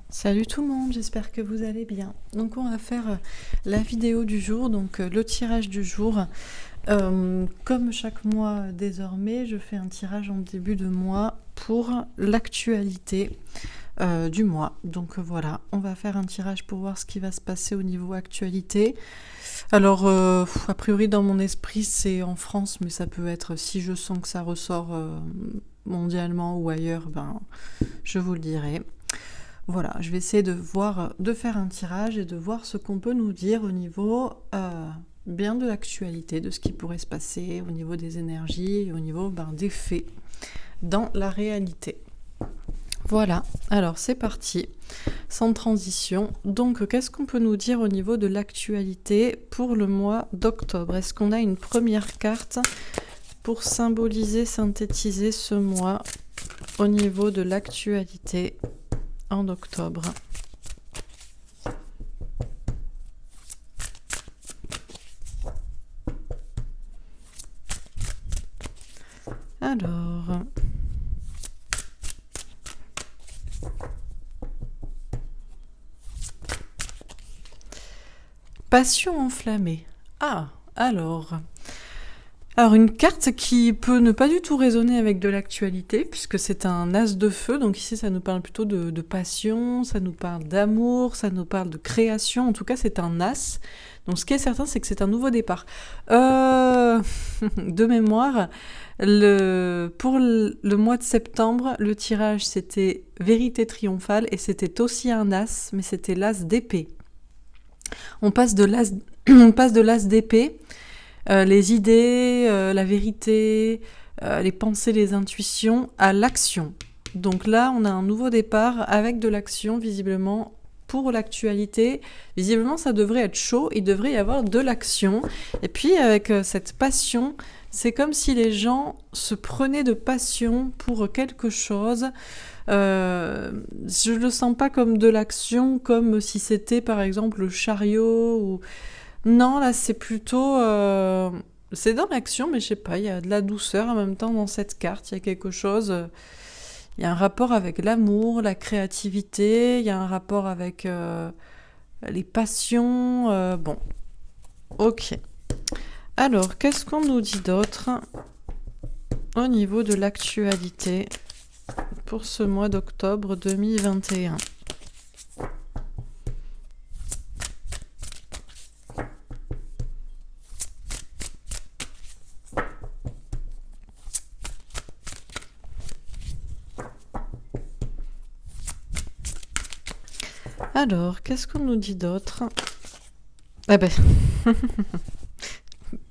Salut tout le monde, j'espère que vous allez bien. Donc on va faire la vidéo du jour, donc le tirage du jour. Comme chaque mois désormais, je fais un tirage en début de mois pour l'actualité du mois. Donc voilà, on va faire un tirage pour voir ce qui va se passer au niveau actualité. Alors, a priori dans mon esprit c'est en France, mais ça peut être, si je sens que ça ressort mondialement ou ailleurs, ben je vous le dirai. Voilà, je vais essayer de faire un tirage et de voir ce qu'on peut nous dire au niveau bien de l'actualité, de ce qui pourrait se passer, au niveau des énergies, et au niveau des faits dans la réalité. Voilà, alors c'est parti, sans transition. Donc, qu'est-ce qu'on peut nous dire au niveau de l'actualité pour le mois d'octobre? Est-ce qu'on a une première carte pour symboliser, synthétiser ce mois au niveau de l'actualité en octobre? Alors, passion enflammée. Ah, alors une carte qui peut ne pas du tout résonner avec de l'actualité, puisque c'est un as de feu, donc ici ça nous parle plutôt de passion, ça nous parle d'amour, ça nous parle de création, en tout cas c'est un as. Donc ce qui est certain, c'est que c'est un nouveau départ. De mémoire, pour le mois de septembre, le tirage c'était Vérité triomphale, et c'était aussi un as, mais c'était l'as d'épée. On passe de l'as d'épée, les idées, la vérité, les pensées, les intuitions, à l'action. Donc là, on a un nouveau départ avec de l'action, visiblement, pour l'actualité. Visiblement, ça devrait être chaud, il devrait y avoir de l'action. Et puis, avec cette passion, c'est comme si les gens se prenaient de passion pour quelque chose. Je le sens pas comme de l'action, comme si c'était, par exemple, le chariot ou... Non, là, c'est plutôt... c'est dans l'action, mais je sais pas, il y a de la douceur en même temps dans cette carte. Il y a quelque chose... il y a un rapport avec l'amour, la créativité, il y a un rapport avec les passions. Bon, ok. Alors, qu'est-ce qu'on nous dit d'autre au niveau de l'actualité pour ce mois d'octobre 2021 ? Alors, qu'est-ce qu'on nous dit d'autre? Ah ben...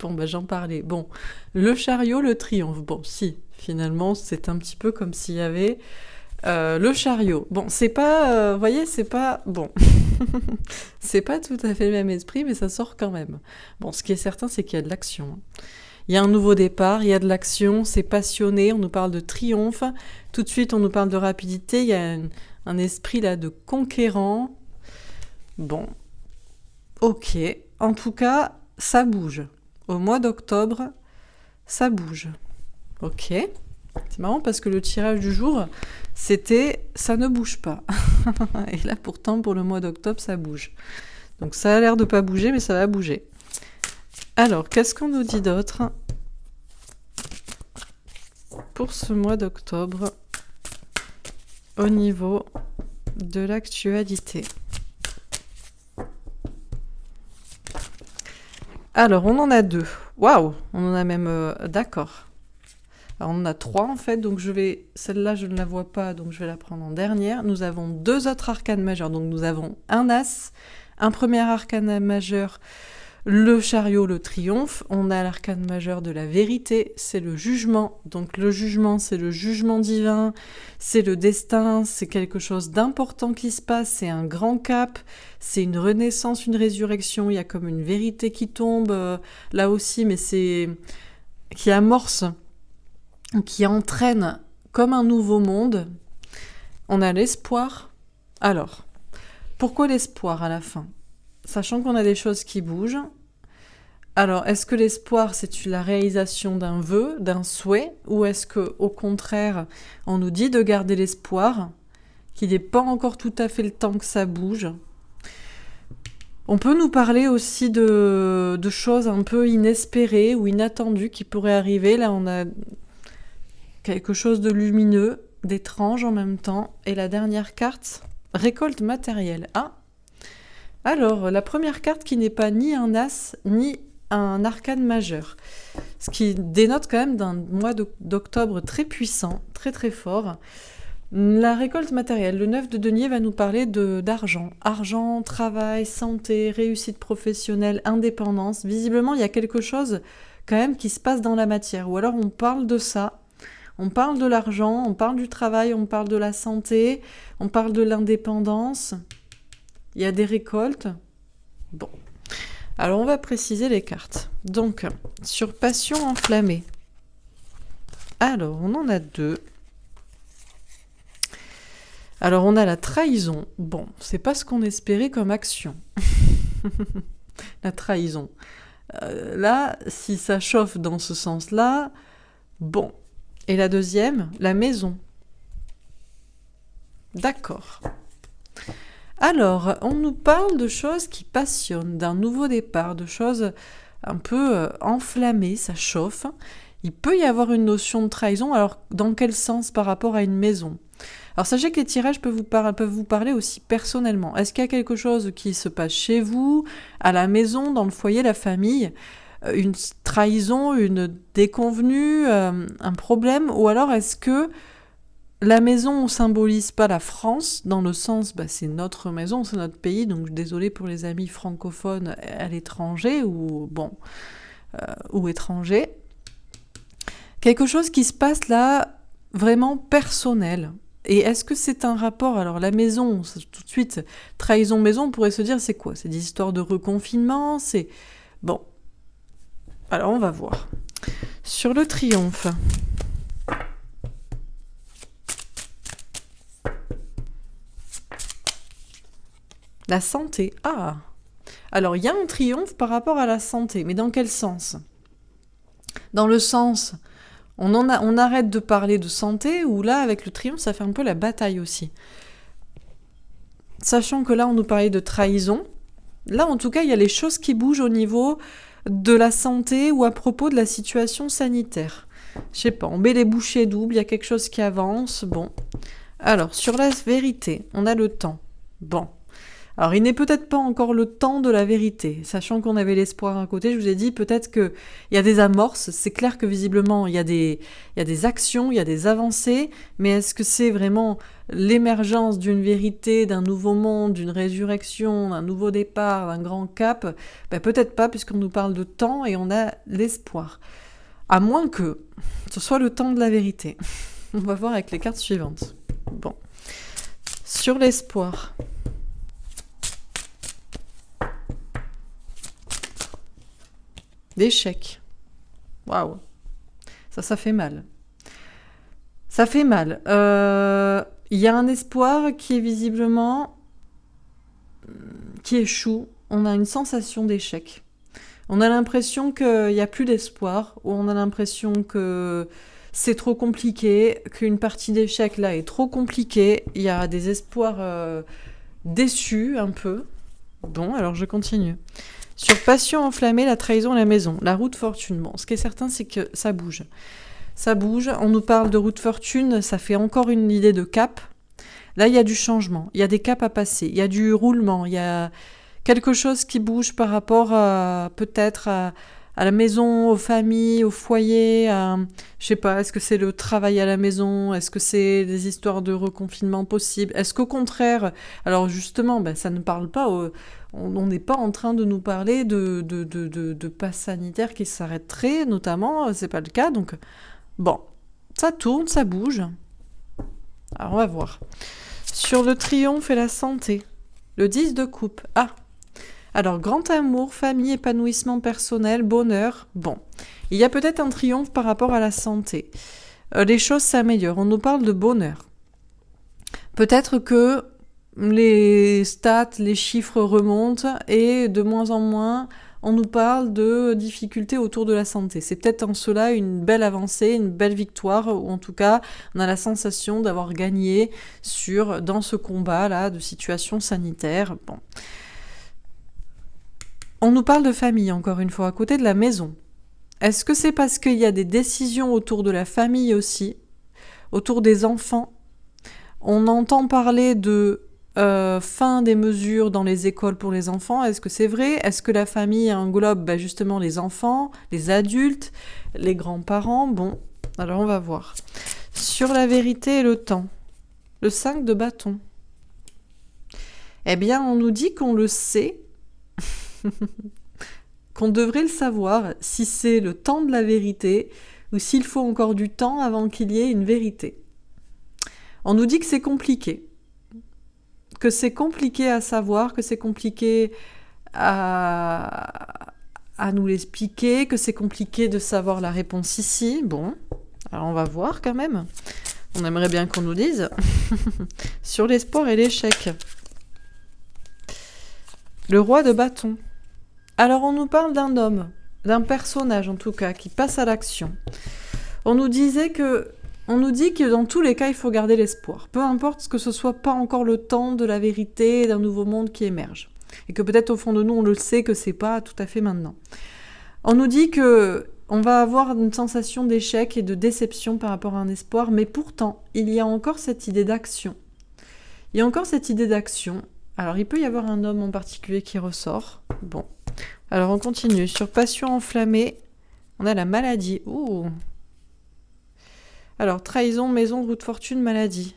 Bon, ben j'en parlais. Bon, le chariot, le triomphe. Bon, si, finalement, c'est un petit peu comme s'il y avait le chariot. Bon, c'est pas... vous voyez, c'est pas... Bon, c'est pas tout à fait le même esprit, mais ça sort quand même. Bon, ce qui est certain, c'est qu'il y a de l'action. Il y a un nouveau départ, il y a de l'action, c'est passionné, on nous parle de triomphe. Tout de suite, on nous parle de rapidité, il y a un esprit là de conquérant. Bon, ok. En tout cas, ça bouge. Au mois d'octobre, ça bouge. Ok. C'est marrant parce que le tirage du jour, c'était « ça ne bouge pas ». Et là, pourtant, pour le mois d'octobre, ça bouge. Donc ça a l'air de pas bouger, mais ça va bouger. Alors, qu'est-ce qu'on nous dit d'autre pour ce mois d'octobre au niveau de l'actualité? Alors, on en a deux. Waouh, on en a même... d'accord. Alors, on en a trois, en fait, donc celle-là, je ne la vois pas, donc je vais la prendre en dernière. Nous avons deux autres arcanes majeures. Donc, nous avons un as, un premier arcane majeur, le chariot, le triomphe. On a l'arcane majeur de la vérité, c'est le jugement. Donc, le jugement, c'est le jugement divin, c'est le destin, c'est quelque chose d'important qui se passe, c'est un grand cap, c'est une renaissance, une résurrection. Il y a comme une vérité qui tombe, là aussi, mais c'est... qui amorce, qui entraîne comme un nouveau monde. On a l'espoir. Alors, pourquoi l'espoir à la fin? Sachant qu'on a des choses qui bougent. Alors, est-ce que l'espoir, c'est la réalisation d'un vœu, d'un souhait, ou est-ce que, au contraire, on nous dit de garder l'espoir, qu'il n'est pas encore tout à fait le temps que ça bouge. On peut nous parler aussi de choses un peu inespérées ou inattendues qui pourraient arriver. Là, on a quelque chose de lumineux, d'étrange en même temps. Et la dernière carte, récolte matérielle. Ah, alors, la première carte qui n'est pas ni un as, ni un arcane majeur. Ce qui dénote quand même d'un mois d'octobre très puissant, très très fort. La récolte matérielle, le 9 de denier va nous parler d'argent. Argent, travail, santé, réussite professionnelle, indépendance. Visiblement, il y a quelque chose quand même qui se passe dans la matière. Ou alors on parle de ça, on parle de l'argent, on parle du travail, on parle de la santé, on parle de l'indépendance. Il y a des récoltes. Bon. Alors, on va préciser les cartes. Donc, sur passion enflammée. Alors, on en a 2. Alors, on a la trahison. Bon, c'est pas ce qu'on espérait comme action. La trahison. Là, si ça chauffe dans ce sens-là, bon. Et la deuxième, la maison. D'accord. Alors, on nous parle de choses qui passionnent, d'un nouveau départ, de choses un peu enflammées, ça chauffe. Il peut y avoir une notion de trahison, alors dans quel sens par rapport à une maison ? Alors sachez que les tirages peuvent vous parler aussi personnellement. Est-ce qu'il y a quelque chose qui se passe chez vous, à la maison, dans le foyer, la famille ? Une trahison, une déconvenue, un problème ? Ou alors est-ce que la maison ne symbolise pas la France, dans le sens, c'est notre maison, c'est notre pays, donc désolé pour les amis francophones à l'étranger, ou étrangers. Quelque chose qui se passe là, vraiment personnel. Et est-ce que c'est un rapport, alors la maison, tout de suite, trahison maison, on pourrait se dire, c'est quoi ? C'est des histoires de reconfinement, c'est... Bon, alors on va voir. Sur le triomphe... La santé. Ah. Alors, il y a un triomphe par rapport à la santé, mais dans quel sens ? Dans le sens, on arrête de parler de santé, ou là, avec le triomphe, ça fait un peu la bataille aussi. Sachant que là, on nous parlait de trahison. Là, en tout cas, il y a les choses qui bougent au niveau de la santé ou à propos de la situation sanitaire. Je sais pas, on met les bouchées doubles, il y a quelque chose qui avance. Bon. Alors, sur la vérité, on a le temps. Bon. Alors, il n'est peut-être pas encore le temps de la vérité, sachant qu'on avait l'espoir à côté. Je vous ai dit peut-être qu'il y a des amorces. C'est clair que visiblement, il y a des actions, il y a des avancées, mais est-ce que c'est vraiment l'émergence d'une vérité, d'un nouveau monde, d'une résurrection, d'un nouveau départ, d'un grand cap ? Peut-être pas, puisqu'on nous parle de temps et on a l'espoir. À moins que ce soit le temps de la vérité. On va voir avec les cartes suivantes. Bon. Sur l'espoir... D'échec. Waouh. Ça fait mal. Ça fait mal. Il y a un espoir qui est visiblement... qui échoue. On a une sensation d'échec. On a l'impression qu'il n'y a plus d'espoir, ou on a l'impression que c'est trop compliqué, qu'une partie d'échec là est trop compliquée. Il y a des espoirs déçus un peu. Bon, alors je continue. Sur passion enflammée, la trahison à la maison, la roue de fortune. Bon, ce qui est certain, c'est que ça bouge. Ça bouge, on nous parle de roue de fortune, ça fait encore une idée de cap. Là, il y a du changement, il y a des caps à passer, il y a du roulement, il y a quelque chose qui bouge par rapport peut-être à la maison, aux familles, au foyer, je sais pas, est-ce que c'est le travail à la maison, est-ce que c'est des histoires de reconfinement possible, est-ce qu'au contraire, alors justement, ça ne parle pas, on n'est pas en train de nous parler de passe sanitaire qui s'arrêterait, notamment, c'est pas le cas, donc bon, ça tourne, ça bouge. Alors on va voir. Sur le triomphe et la santé, le 10 de coupe, alors, grand amour, famille, épanouissement personnel, bonheur. Bon, il y a peut-être un triomphe par rapport à la santé. Les choses s'améliorent. On nous parle de bonheur. Peut-être que les stats, les chiffres remontent et de moins en moins, on nous parle de difficultés autour de la santé. C'est peut-être en cela une belle avancée, une belle victoire, ou en tout cas, on a la sensation d'avoir gagné dans ce combat-là de situation sanitaire. Bon. On nous parle de famille, encore une fois, à côté de la maison. Est-ce que c'est parce qu'il y a des décisions autour de la famille aussi, autour des enfants? On entend parler de fin des mesures dans les écoles pour les enfants. Est-ce que c'est vrai? Est-ce que la famille englobe justement les enfants, les adultes, les grands-parents? Bon, alors on va voir. Sur la vérité et le temps, le 5 de bâton. Eh bien, on nous dit qu'on le sait, qu'on devrait le savoir, si c'est le temps de la vérité ou s'il faut encore du temps avant qu'il y ait une vérité. On nous dit que c'est compliqué à savoir, que c'est compliqué à nous l'expliquer, que c'est compliqué de savoir la réponse ici. Bon, alors on va voir quand même. On aimerait bien qu'on nous dise. Sur l'espoir et l'échec. Le roi de bâton. Alors on nous parle d'un homme, d'un personnage en tout cas, qui passe à l'action. On nous dit que dans tous les cas, il faut garder l'espoir. Peu importe que ce soit pas encore le temps de la vérité, d'un nouveau monde qui émerge. Et que peut-être au fond de nous, on le sait que c'est pas tout à fait maintenant. On nous dit que on va avoir une sensation d'échec et de déception par rapport à un espoir, mais pourtant, il y a encore cette idée d'action. Alors, il peut y avoir un homme en particulier qui ressort. Bon. Alors, on continue. Sur passion enflammée, on a la maladie. Ouh. Alors, trahison, maison, roue de fortune, maladie.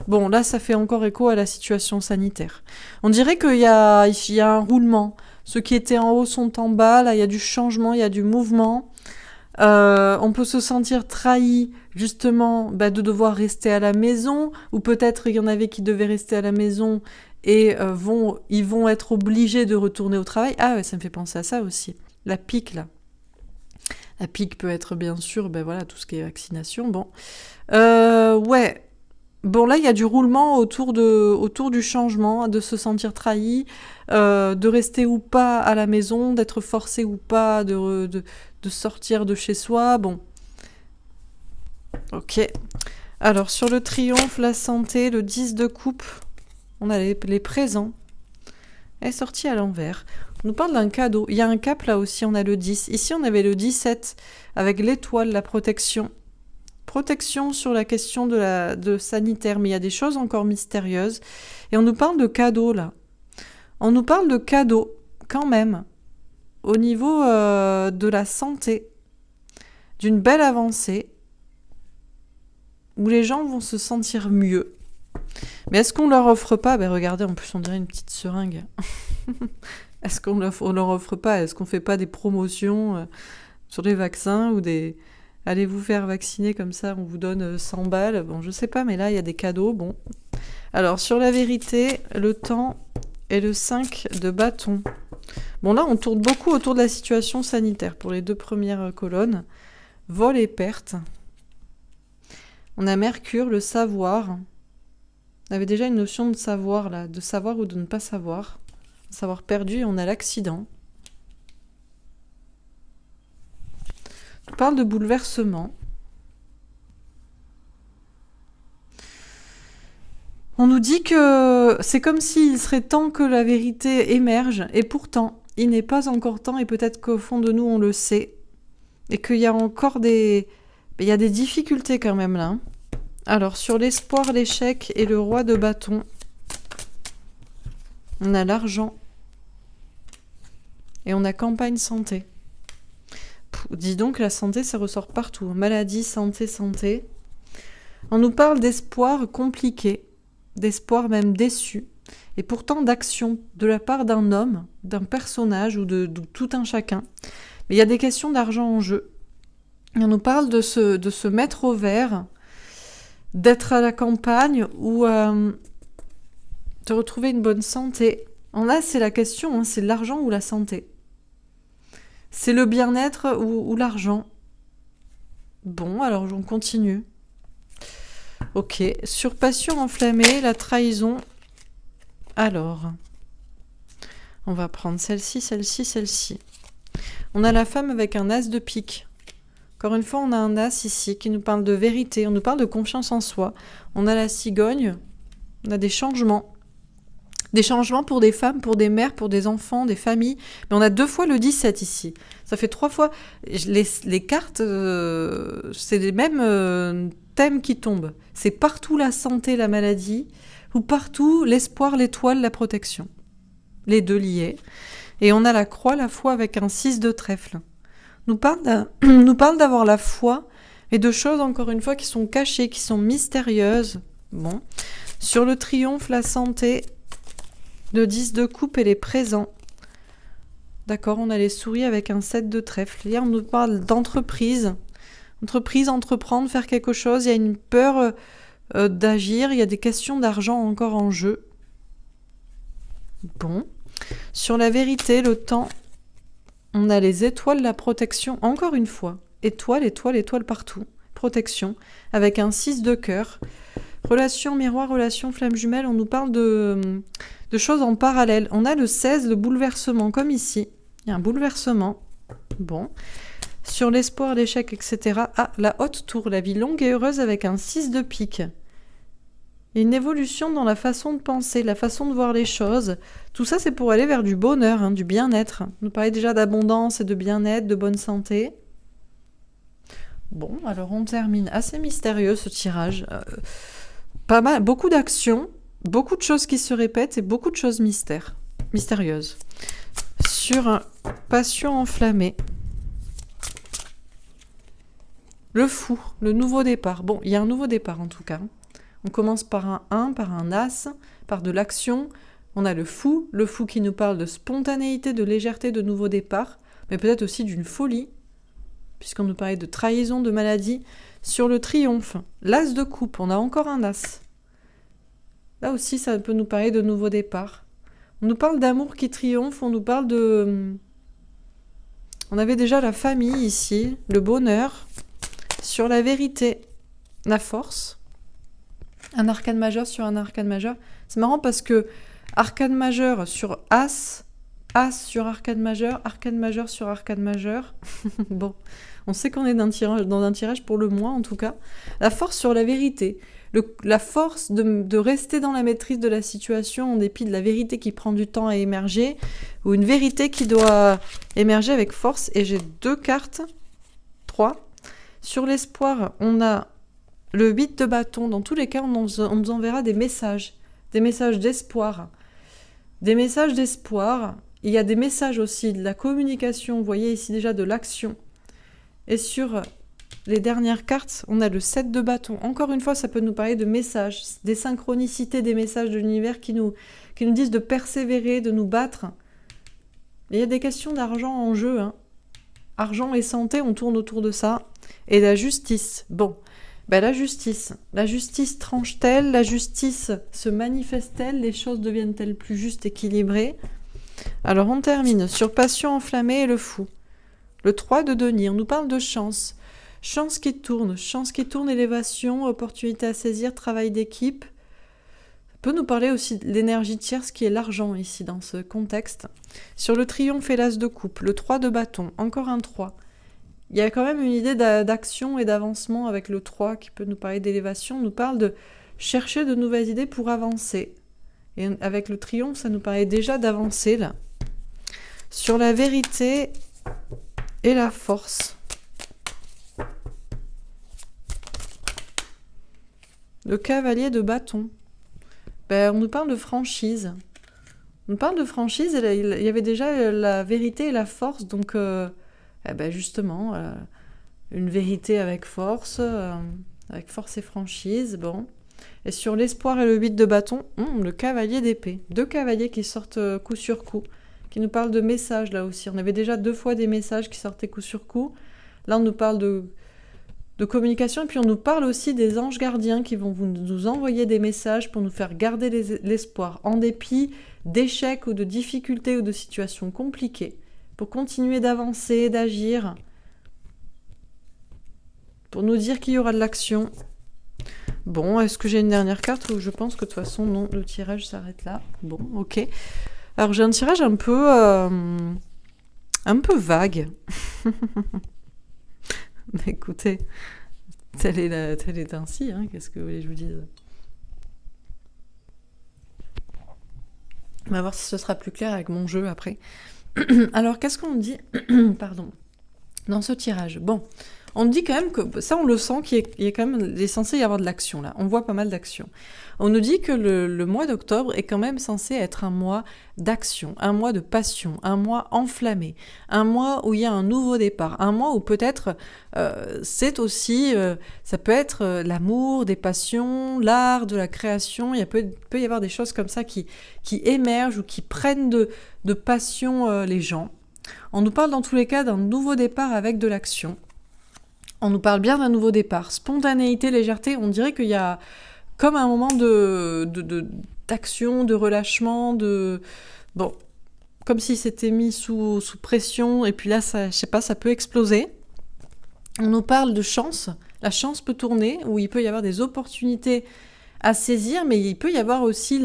Bon, là, ça fait encore écho à la situation sanitaire. On dirait qu'il y a un roulement. Ceux qui étaient en haut sont en bas. Là, il y a du changement, il y a du mouvement. On peut se sentir trahi, justement, de devoir rester à la maison. Ou peut-être il y en avait qui devaient rester à la maison et ils vont être obligés de retourner au travail. Ah ouais, ça me fait penser à ça aussi. La pique, là. La pique peut être, bien sûr, tout ce qui est vaccination. Bon. Ouais. Bon, là, il y a du roulement autour du changement, de se sentir trahi, de rester ou pas à la maison, d'être forcé ou pas de sortir de chez soi. Bon. Ok. Alors, sur le triomphe, la santé, le 10 de coupe, on a les présents. Elle est sortie à l'envers. On nous parle d'un cadeau. Il y a un cap là aussi, on a le 10. Ici, on avait le 17 avec l'étoile, la protection. Protection sur la question de sanitaire, mais il y a des choses encore mystérieuses. Et on nous parle de cadeaux là. On nous parle de cadeaux quand même au niveau de la santé, d'une belle avancée où les gens vont se sentir mieux. Mais est-ce qu'on leur offre pas? Regardez, en plus on dirait une petite seringue. Est-ce qu'on leur offre pas? Est-ce qu'on fait pas des promotions sur les vaccins ou des... Allez vous faire vacciner comme ça, on vous donne 100 balles. Bon, je sais pas, mais là, il y a des cadeaux. Bon. Alors, sur la vérité, le temps et le 5 de bâton. Bon, là, on tourne beaucoup autour de la situation sanitaire pour les deux premières colonnes. Vol et perte. On a Mercure, le savoir. On avait déjà une notion de savoir, là, de savoir ou de ne pas savoir. Savoir perdu, et on a l'accident. On parle de bouleversement. On nous dit que c'est comme s'il serait temps que la vérité émerge, et pourtant, il n'est pas encore temps, et peut-être qu'au fond de nous, on le sait, et qu'il y a encore il y a des difficultés quand même là. Alors, sur l'espoir, l'échec et le roi de bâton, on a l'argent, et on a campagne santé. Dis donc, la santé, ça ressort partout. Maladie, santé, santé. On nous parle d'espoir compliqué, d'espoir même déçu, et pourtant d'action de la part d'un homme, d'un personnage ou de tout un chacun. Mais il y a des questions d'argent en jeu. Et on nous parle de se mettre au vert, d'être à la campagne ou de retrouver une bonne santé. C'est la question, hein, c'est l'argent ou la santé. C'est le bien-être ou l'argent. Bon, alors on continue. Ok, sur passion enflammée, la trahison. Alors, On va prendre celle-ci, celle-ci, celle-ci. On a la femme avec un as de pique. Encore une fois, on a un as ici qui nous parle de vérité, on nous parle de confiance en soi. On a la cigogne, on a des changements. Des changements pour des femmes, pour des mères, pour des enfants, des familles. Mais on a 2 fois le 17 ici. Ça fait 3 fois. Les cartes, c'est les mêmes thèmes qui tombent. C'est partout la santé, la maladie, ou partout l'espoir, l'étoile, la protection. Les deux liés. Et on a la croix, la foi avec un 6 de trèfle. Nous parle d'avoir la foi et de choses, encore une fois, qui sont cachées, qui sont mystérieuses. Bon. Sur le triomphe, la santé, le 10 de coupe et les présents. D'accord, on a les souris avec un 7 de trèfle. Là, on nous parle d'entreprise. Entreprise, entreprendre, faire quelque chose. Il y a une peur d'agir. Il y a des questions d'argent encore en jeu. Bon. Sur la vérité, le temps, on a les étoiles, la protection. Encore une fois. Étoile, étoile, étoile partout. Protection. Avec un 6 de cœur. Relation miroir, relation flamme jumelle. On nous parle de choses en parallèle. On a le 16, le bouleversement, comme ici. Il y a un bouleversement. Bon. Sur l'espoir, l'échec, etc. Ah, la haute tour, la vie longue et heureuse avec un 6 de pique. Il y a une évolution dans la façon de penser, la façon de voir les choses. Tout ça, c'est pour aller vers du bonheur, du bien-être. On nous parlait déjà d'abondance et de bien-être, de bonne santé. Bon, alors on termine. Assez mystérieux ce tirage. Pas mal, beaucoup d'actions. Beaucoup de choses qui se répètent et beaucoup de choses mystérieuses. Sur passion enflammée. Le fou, le nouveau départ. Bon, il y a un nouveau départ en tout cas. On commence par un 1, par un as, par de l'action. On a le fou qui nous parle de spontanéité, de légèreté, de nouveau départ, mais peut-être aussi d'une folie, puisqu'on nous parlait de trahison, de maladie. Sur le triomphe, l'as de coupe, on a encore un as. Là aussi, ça peut nous parler de nouveau départ. On nous parle d'amour qui triomphe, on nous parle de... On avait déjà la famille ici, le bonheur. Sur la vérité, la force. Un arcane majeur sur un arcane majeur. C'est marrant parce que arcane majeur sur as, as sur arcane majeur sur arcane majeur. Bon, on sait qu'on est dans un tirage pour le moins en tout cas. La force sur la vérité. La force de rester dans la maîtrise de la situation en dépit de la vérité qui prend du temps à émerger, ou une vérité qui doit émerger avec force. Et j'ai 2 cartes, 3. Sur l'espoir, on a le 8 de bâton. Dans tous les cas, on nous enverra des messages d'espoir. Des messages d'espoir. Il y a des messages aussi de la communication, vous voyez ici déjà de l'action. Et sur les dernières cartes, on a le 7 de bâton. Encore une fois, ça peut nous parler de messages, des synchronicités, des messages de l'univers qui nous disent de persévérer, de nous battre. Il y a des questions d'argent en jeu. Argent et santé, on tourne autour de ça. Et la justice. Bon, la justice tranche-t-elle? La justice se manifeste-t-elle? Les choses deviennent-elles plus justes, équilibrées? Alors on termine sur passion enflammée et le fou. Le 3 de denier, on nous parle de chance. Chance qui tourne, élévation, opportunité à saisir, travail d'équipe. Ça peut nous parler aussi de l'énergie tierce qui est l'argent ici dans ce contexte. Sur le triomphe et l'as de coupe, le 3 de bâton, encore un 3. Il y a quand même une idée d'action et d'avancement avec le 3 qui peut nous parler d'élévation. On nous parle de chercher de nouvelles idées pour avancer. Et avec le triomphe, ça nous paraît déjà d'avancer là. Sur la vérité et la force. Le cavalier de bâton. On nous parle de franchise. On parle de franchise, et il y avait déjà la vérité et la force, donc justement, une vérité avec force et franchise, bon. Et sur l'espoir et le 8 de bâton, le cavalier d'épée. 2 cavaliers qui sortent coup sur coup, qui nous parlent de messages là aussi. On avait déjà 2 fois des messages qui sortaient coup sur coup. Là, on nous parle de communication, et puis on nous parle aussi des anges gardiens qui vont nous envoyer des messages pour nous faire garder l'espoir en dépit d'échecs ou de difficultés ou de situations compliquées, pour continuer d'avancer, d'agir, pour nous dire qu'il y aura de l'action. Bon, est-ce que j'ai une dernière carte ou je pense que de toute façon non, le tirage s'arrête là. Bon, ok. Alors j'ai un tirage un peu vague. Mais écoutez, tel est ainsi, hein, qu'est-ce que vous voulez que je vous dise? On va voir si ce sera plus clair avec mon jeu après. Alors qu'est-ce qu'on dit pardon, dans ce tirage? Bon, on dit quand même que, ça on le sent, qu'il y a quand même, il est censé y avoir de l'action là, on voit pas mal d'action. On nous dit que le mois d'octobre est quand même censé être un mois d'action, un mois de passion, un mois enflammé, un mois où il y a un nouveau départ, un mois où peut-être c'est aussi, ça peut être l'amour, des passions, l'art, de la création, peut y avoir des choses comme ça qui émergent ou qui prennent de passion les gens. On nous parle dans tous les cas d'un nouveau départ avec de l'action. On nous parle bien d'un nouveau départ. Spontanéité, légèreté, on dirait qu'il y a comme un moment d'action, de relâchement, bon, comme si c'était mis sous pression, et puis là, ça, je sais pas, ça peut exploser. On nous parle de chance. La chance peut tourner, où il peut y avoir des opportunités à saisir, mais il peut y avoir aussi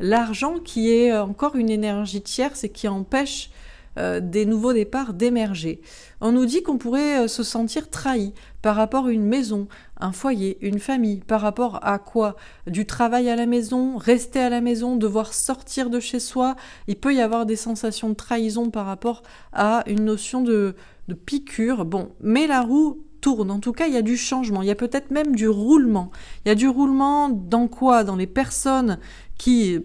l'argent qui est encore une énergie tierce et qui empêche des nouveaux départs d'émerger. On nous dit qu'on pourrait se sentir trahi par rapport à une maison, un foyer, une famille, par rapport à quoi? Du travail à la maison, rester à la maison, devoir sortir de chez soi. Il peut y avoir des sensations de trahison par rapport à une notion de piqûre. Bon, mais la roue tourne. En tout cas, il y a du changement. Il y a peut-être même du roulement. Il y a du roulement dans quoi? Dans les personnes qui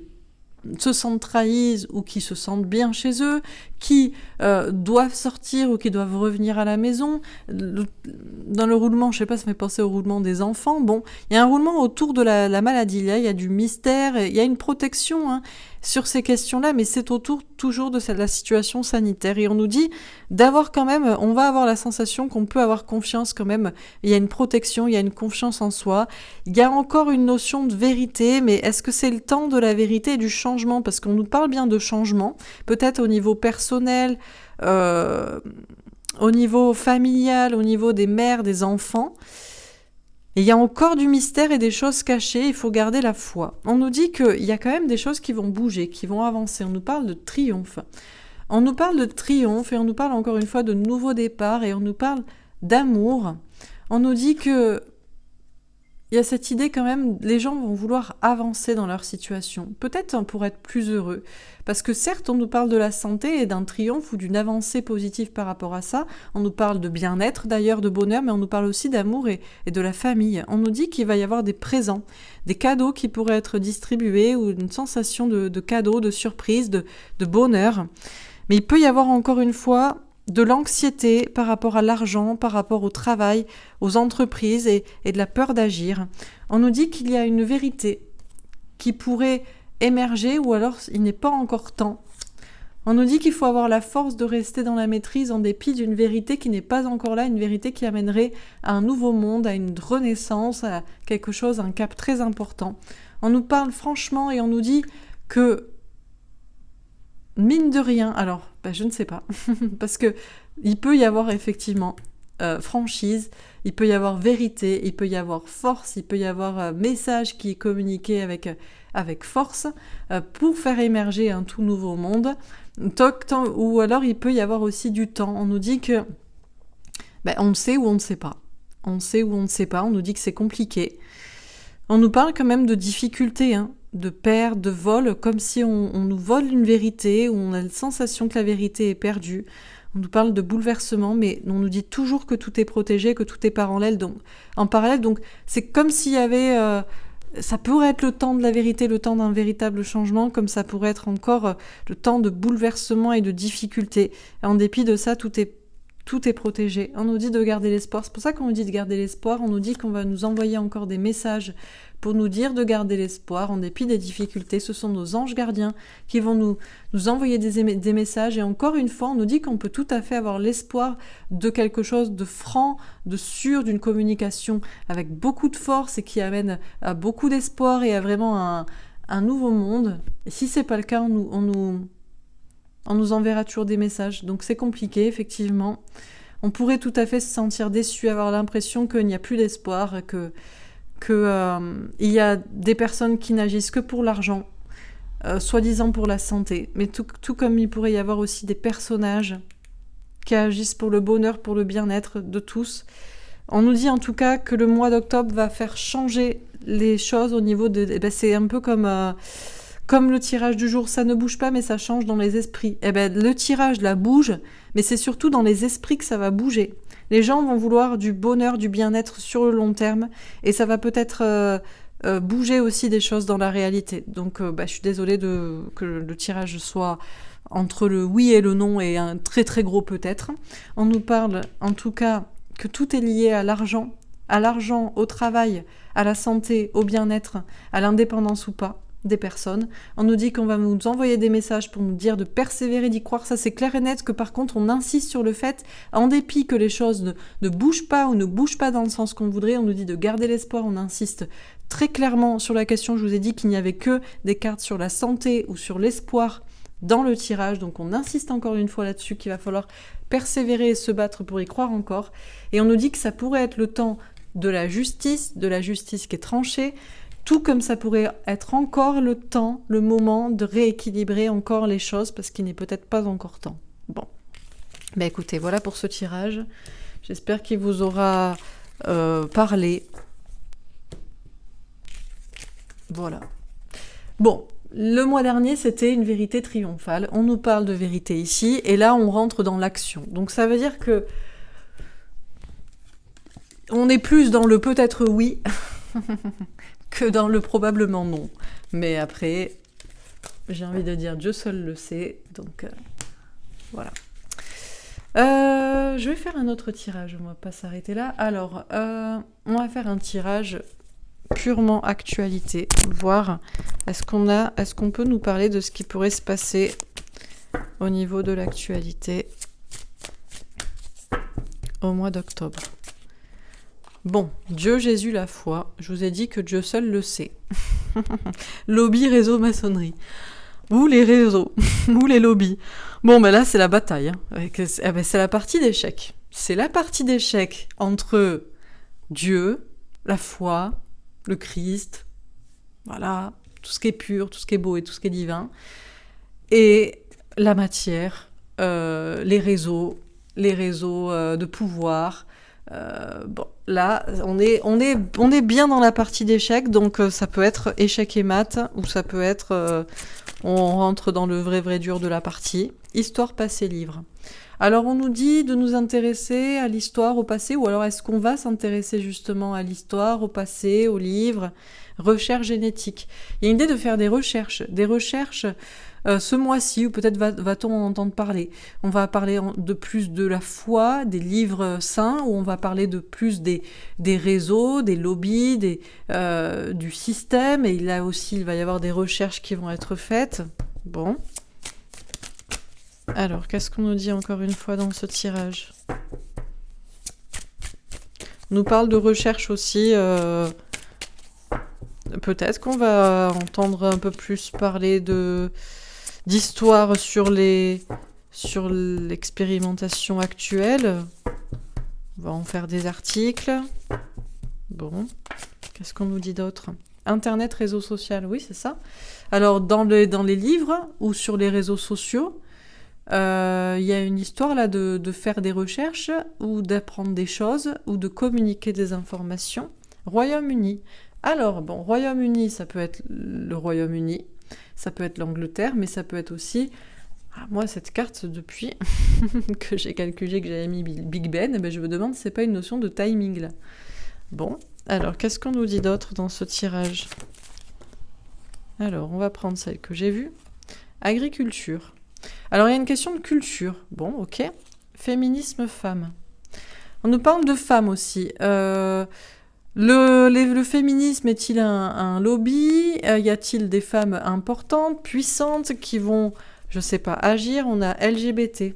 se sentent trahies ou qui se sentent bien chez eux, qui doivent sortir ou qui doivent revenir à la maison. Dans le roulement, je sais pas, ça me fait penser au roulement des enfants. Bon, il y a un roulement autour de la maladie. Là, il y a du mystère, il y a une protection sur ces questions-là, mais c'est autour toujours de la situation sanitaire. Et on nous dit d'avoir quand même, on va avoir la sensation qu'on peut avoir confiance quand même. Il y a une protection, il y a une confiance en soi. Il y a encore une notion de vérité, mais est-ce que c'est le temps de la vérité et du changement? Parce qu'on nous parle bien de changement, peut-être au niveau personnel, au niveau familial, au niveau des mères, des enfants. Et il y a encore du mystère et des choses cachées, il faut garder la foi. On nous dit qu'il y a quand même des choses qui vont bouger, qui vont avancer. On nous parle de triomphe. On nous parle de triomphe et on nous parle encore une fois de nouveau départ et on nous parle d'amour. On nous dit que il y a cette idée quand même, les gens vont vouloir avancer dans leur situation, peut-être pour être plus heureux. Parce que certes, on nous parle de la santé et d'un triomphe ou d'une avancée positive par rapport à ça. On nous parle de bien-être d'ailleurs, de bonheur, mais on nous parle aussi d'amour et de la famille. On nous dit qu'il va y avoir des présents, des cadeaux qui pourraient être distribués ou une sensation de cadeaux, de surprise, de bonheur. Mais il peut y avoir encore une fois de l'anxiété par rapport à l'argent, par rapport au travail, aux entreprises et de la peur d'agir. On nous dit qu'il y a une vérité qui pourrait émerger ou alors il n'est pas encore temps. On nous dit qu'il faut avoir la force de rester dans la maîtrise en dépit d'une vérité qui n'est pas encore là, une vérité qui amènerait à un nouveau monde, à une renaissance, à quelque chose, un cap très important. On nous parle franchement et on nous dit que mine de rien, alors je ne sais pas, parce que il peut y avoir effectivement franchise, il peut y avoir vérité, il peut y avoir force, il peut y avoir message qui est communiqué avec force pour faire émerger un tout nouveau monde, ou alors il peut y avoir aussi du temps. On nous dit que on sait ou on ne sait pas. On sait ou on ne sait pas, on nous dit que c'est compliqué. On nous parle quand même de difficultés, de perte, de vol, comme si on nous vole une vérité, où on a la sensation que la vérité est perdue. On nous parle de bouleversement, mais on nous dit toujours que tout est protégé, que tout est en parallèle. Donc c'est comme s'il y avait... ça pourrait être le temps de la vérité, le temps d'un véritable changement, comme ça pourrait être encore le temps de bouleversement et de difficulté. Et en dépit de ça, tout est protégé. On nous dit de garder l'espoir. C'est pour ça qu'on nous dit de garder l'espoir. On nous dit qu'on va nous envoyer encore des messages pour nous dire de garder l'espoir en dépit des difficultés. Ce sont nos anges gardiens qui vont nous envoyer des messages. Et encore une fois, on nous dit qu'on peut tout à fait avoir l'espoir de quelque chose de franc, de sûr, d'une communication avec beaucoup de force et qui amène à beaucoup d'espoir et à vraiment un nouveau monde. Et si c'est pas le cas, on nous enverra toujours des messages. Donc c'est compliqué, effectivement. On pourrait tout à fait se sentir déçu, avoir l'impression qu'il n'y a plus d'espoir, qu'il y a des personnes qui n'agissent que pour l'argent. soi-disant pour la santé. Mais tout comme il pourrait y avoir aussi des personnages qui agissent pour le bonheur, pour le bien-être de tous. On nous dit en tout cas que le mois d'octobre va faire changer les choses au niveau de... c'est un peu comme le tirage du jour, ça ne bouge pas mais ça change dans les esprits. Le tirage là bouge, mais c'est surtout dans les esprits que ça va bouger. Les gens vont vouloir du bonheur, du bien-être sur le long terme, et ça va peut-être bouger aussi des choses dans la réalité. Donc je suis désolée que le tirage soit entre le oui et le non et un très très gros peut-être. On nous parle en tout cas que tout est lié à l'argent, au travail, à la santé, au bien-être, à l'indépendance ou pas des personnes. On nous dit qu'on va nous envoyer des messages pour nous dire de persévérer, d'y croire. Ça, c'est clair et net, que par contre, on insiste sur le fait, en dépit que les choses ne bougent pas ou ne bougent pas dans le sens qu'on voudrait, on nous dit de garder l'espoir. On insiste très clairement sur la question. Je vous ai dit qu'il n'y avait que des cartes sur la santé ou sur l'espoir dans le tirage. Donc, on insiste encore une fois là-dessus qu'il va falloir persévérer et se battre pour y croire encore. Et on nous dit que ça pourrait être le temps de la justice qui est tranchée, tout comme ça pourrait être encore le temps, le moment de rééquilibrer encore les choses, parce qu'il n'est peut-être pas encore temps. Bon. Écoutez, voilà pour ce tirage. J'espère qu'il vous aura parlé. Voilà. Bon, le mois dernier, c'était une vérité triomphale. On nous parle de vérité ici, et là, on rentre dans l'action. Donc ça veut dire que on est plus dans le peut-être oui que dans le probablement non. Mais après, j'ai envie de dire Dieu seul le sait. Donc voilà. Je vais faire un autre tirage, on va pas s'arrêter là. Alors, on va faire un tirage purement actualité, voir est-ce qu'on peut nous parler de ce qui pourrait se passer au niveau de l'actualité au mois d'octobre. Bon, Dieu, Jésus, la foi, je vous ai dit que Dieu seul le sait. Lobby, réseau, maçonnerie. Ou les réseaux, ou les lobbies. Bon, là, c'est la bataille. Hein. C'est la partie d'échec. C'est la partie d'échec entre Dieu, la foi, le Christ, voilà, tout ce qui est pur, tout ce qui est beau et tout ce qui est divin, et la matière, les réseaux de pouvoir. Là, on est bien dans la partie d'échec, donc ça peut être échec et maths, ou ça peut être on rentre dans le vrai dur de la partie. Histoire, passé, livre. Alors on nous dit de nous intéresser à l'histoire, au passé, ou alors est-ce qu'on va s'intéresser justement à l'histoire, au passé, au livre, recherche génétique. Il y a une idée de faire des recherches ce mois-ci, ou peut-être va-t-on en entendre parler. On va parler de plus de la foi, des livres saints, ou on va parler de plus des réseaux, des lobbies, du système, et là aussi il va y avoir des recherches qui vont être faites. Bon. Alors, qu'est-ce qu'on nous dit encore une fois dans ce tirage ? On nous parle de recherche aussi. Peut-être qu'on va entendre un peu plus parler d'histoire sur l'expérimentation actuelle. On va en faire des articles. Bon, qu'est-ce qu'on nous dit d'autre ? Internet, réseau social, oui, c'est ça. Alors, dans les livres ou sur les réseaux sociaux, il y a une histoire là de faire des recherches ou d'apprendre des choses ou de communiquer des informations. Royaume-Uni. Alors, bon, Royaume-Uni, ça peut être le Royaume-Uni, ça peut être l'Angleterre, mais ça peut être aussi... moi, cette carte, depuis que j'ai calculé que j'avais mis Big Ben, je me demande si c'est pas une notion de timing, là. Bon, alors, qu'est-ce qu'on nous dit d'autre dans ce tirage ? Alors, on va prendre celle que j'ai vue. Agriculture. Alors, il y a une question de culture. Bon, ok. Féminisme, femme. On nous parle de femmes aussi. Le féminisme est-il un lobby ? Y a-t-il des femmes importantes, puissantes, qui vont, je sais pas, agir ? On a LGBT.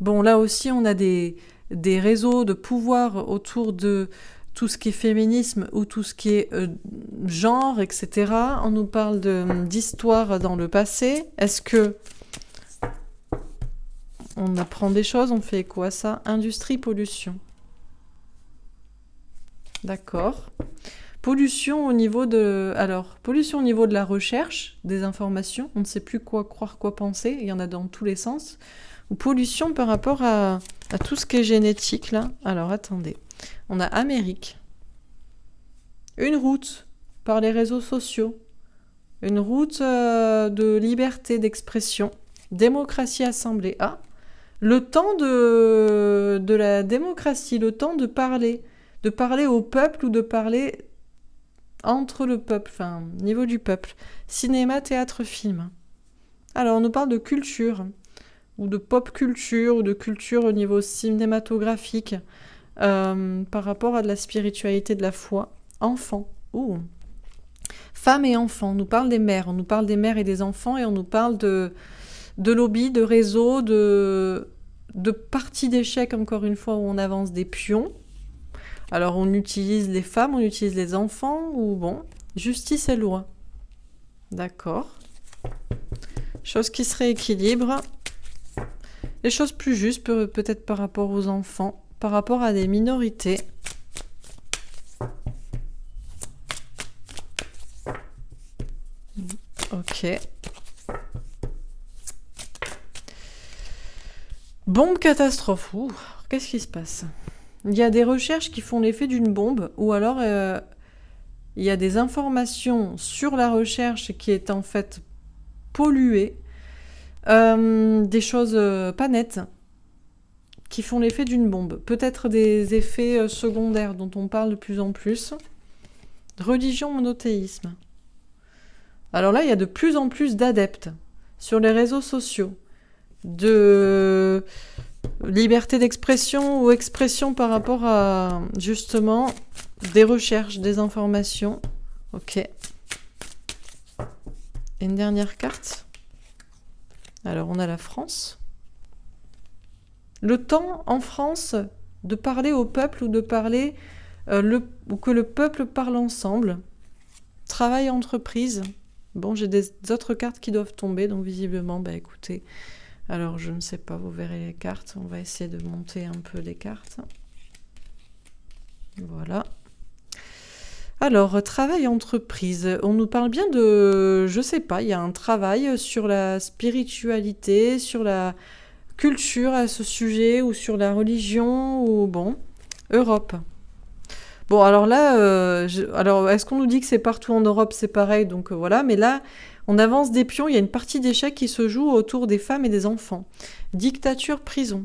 Bon, là aussi, on a des réseaux de pouvoir autour de tout ce qui est féminisme ou tout ce qui est genre, etc. On nous parle d'histoire dans le passé. Est-ce que on apprend des choses ? On fait quoi, ça ? Industrie, pollution. D'accord. Pollution au niveau de... Alors, pollution au niveau de la recherche, des informations. On ne sait plus quoi croire, quoi penser. Il y en a dans tous les sens. Ou pollution par rapport à tout ce qui est génétique, là. Alors, attendez. On a Amérique. Une route par les réseaux sociaux. Une route de liberté d'expression. Démocratie assemblée. Ah, le temps de la démocratie, le temps de parler au peuple ou de parler entre le peuple, enfin, au niveau du peuple. Cinéma, théâtre, film. Alors, on nous parle de culture, ou de pop culture, ou de culture au niveau cinématographique, par rapport à de la spiritualité, de la foi. Enfants. Ouh. Femmes et enfants. On nous parle des mères. On nous parle des mères et des enfants, et on nous parle de lobby, de réseau, de parties d'échecs, encore une fois, où on avance des pions. Alors, on utilise les femmes, on utilise les enfants, ou bon, justice et loi. D'accord. Chose qui se rééquilibre. Les choses plus justes, peut-être par rapport aux enfants, par rapport à des minorités. Ok. Bombe catastrophe. Ouh, qu'est-ce qui se passe ? Il y a des recherches qui font l'effet d'une bombe, ou alors il y a des informations sur la recherche qui est en fait polluée, des choses pas nettes, qui font l'effet d'une bombe. Peut-être des effets secondaires dont on parle de plus en plus. Religion, monothéisme. Alors là, il y a de plus en plus d'adeptes sur les réseaux sociaux, de liberté d'expression ou expression par rapport à, justement, des recherches, des informations. Ok. Et une dernière carte. Alors, on a la France. Le temps, en France, de parler au peuple ou de parler... ou que le peuple parle ensemble. Travail, entreprise. Bon, j'ai des autres cartes qui doivent tomber, donc visiblement, bah écoutez... Alors, je ne sais pas, vous verrez les cartes. On va essayer de monter un peu les cartes. Voilà. Alors, travail, entreprise. On nous parle bien de... Je sais pas, il y a un travail sur la spiritualité, sur la culture à ce sujet, ou sur la religion, ou bon, Europe. Bon, alors là, alors est-ce qu'on nous dit que c'est partout en Europe, c'est pareil, donc voilà, mais là... On avance des pions, il y a une partie d'échecs qui se joue autour des femmes et des enfants. Dictature, prison.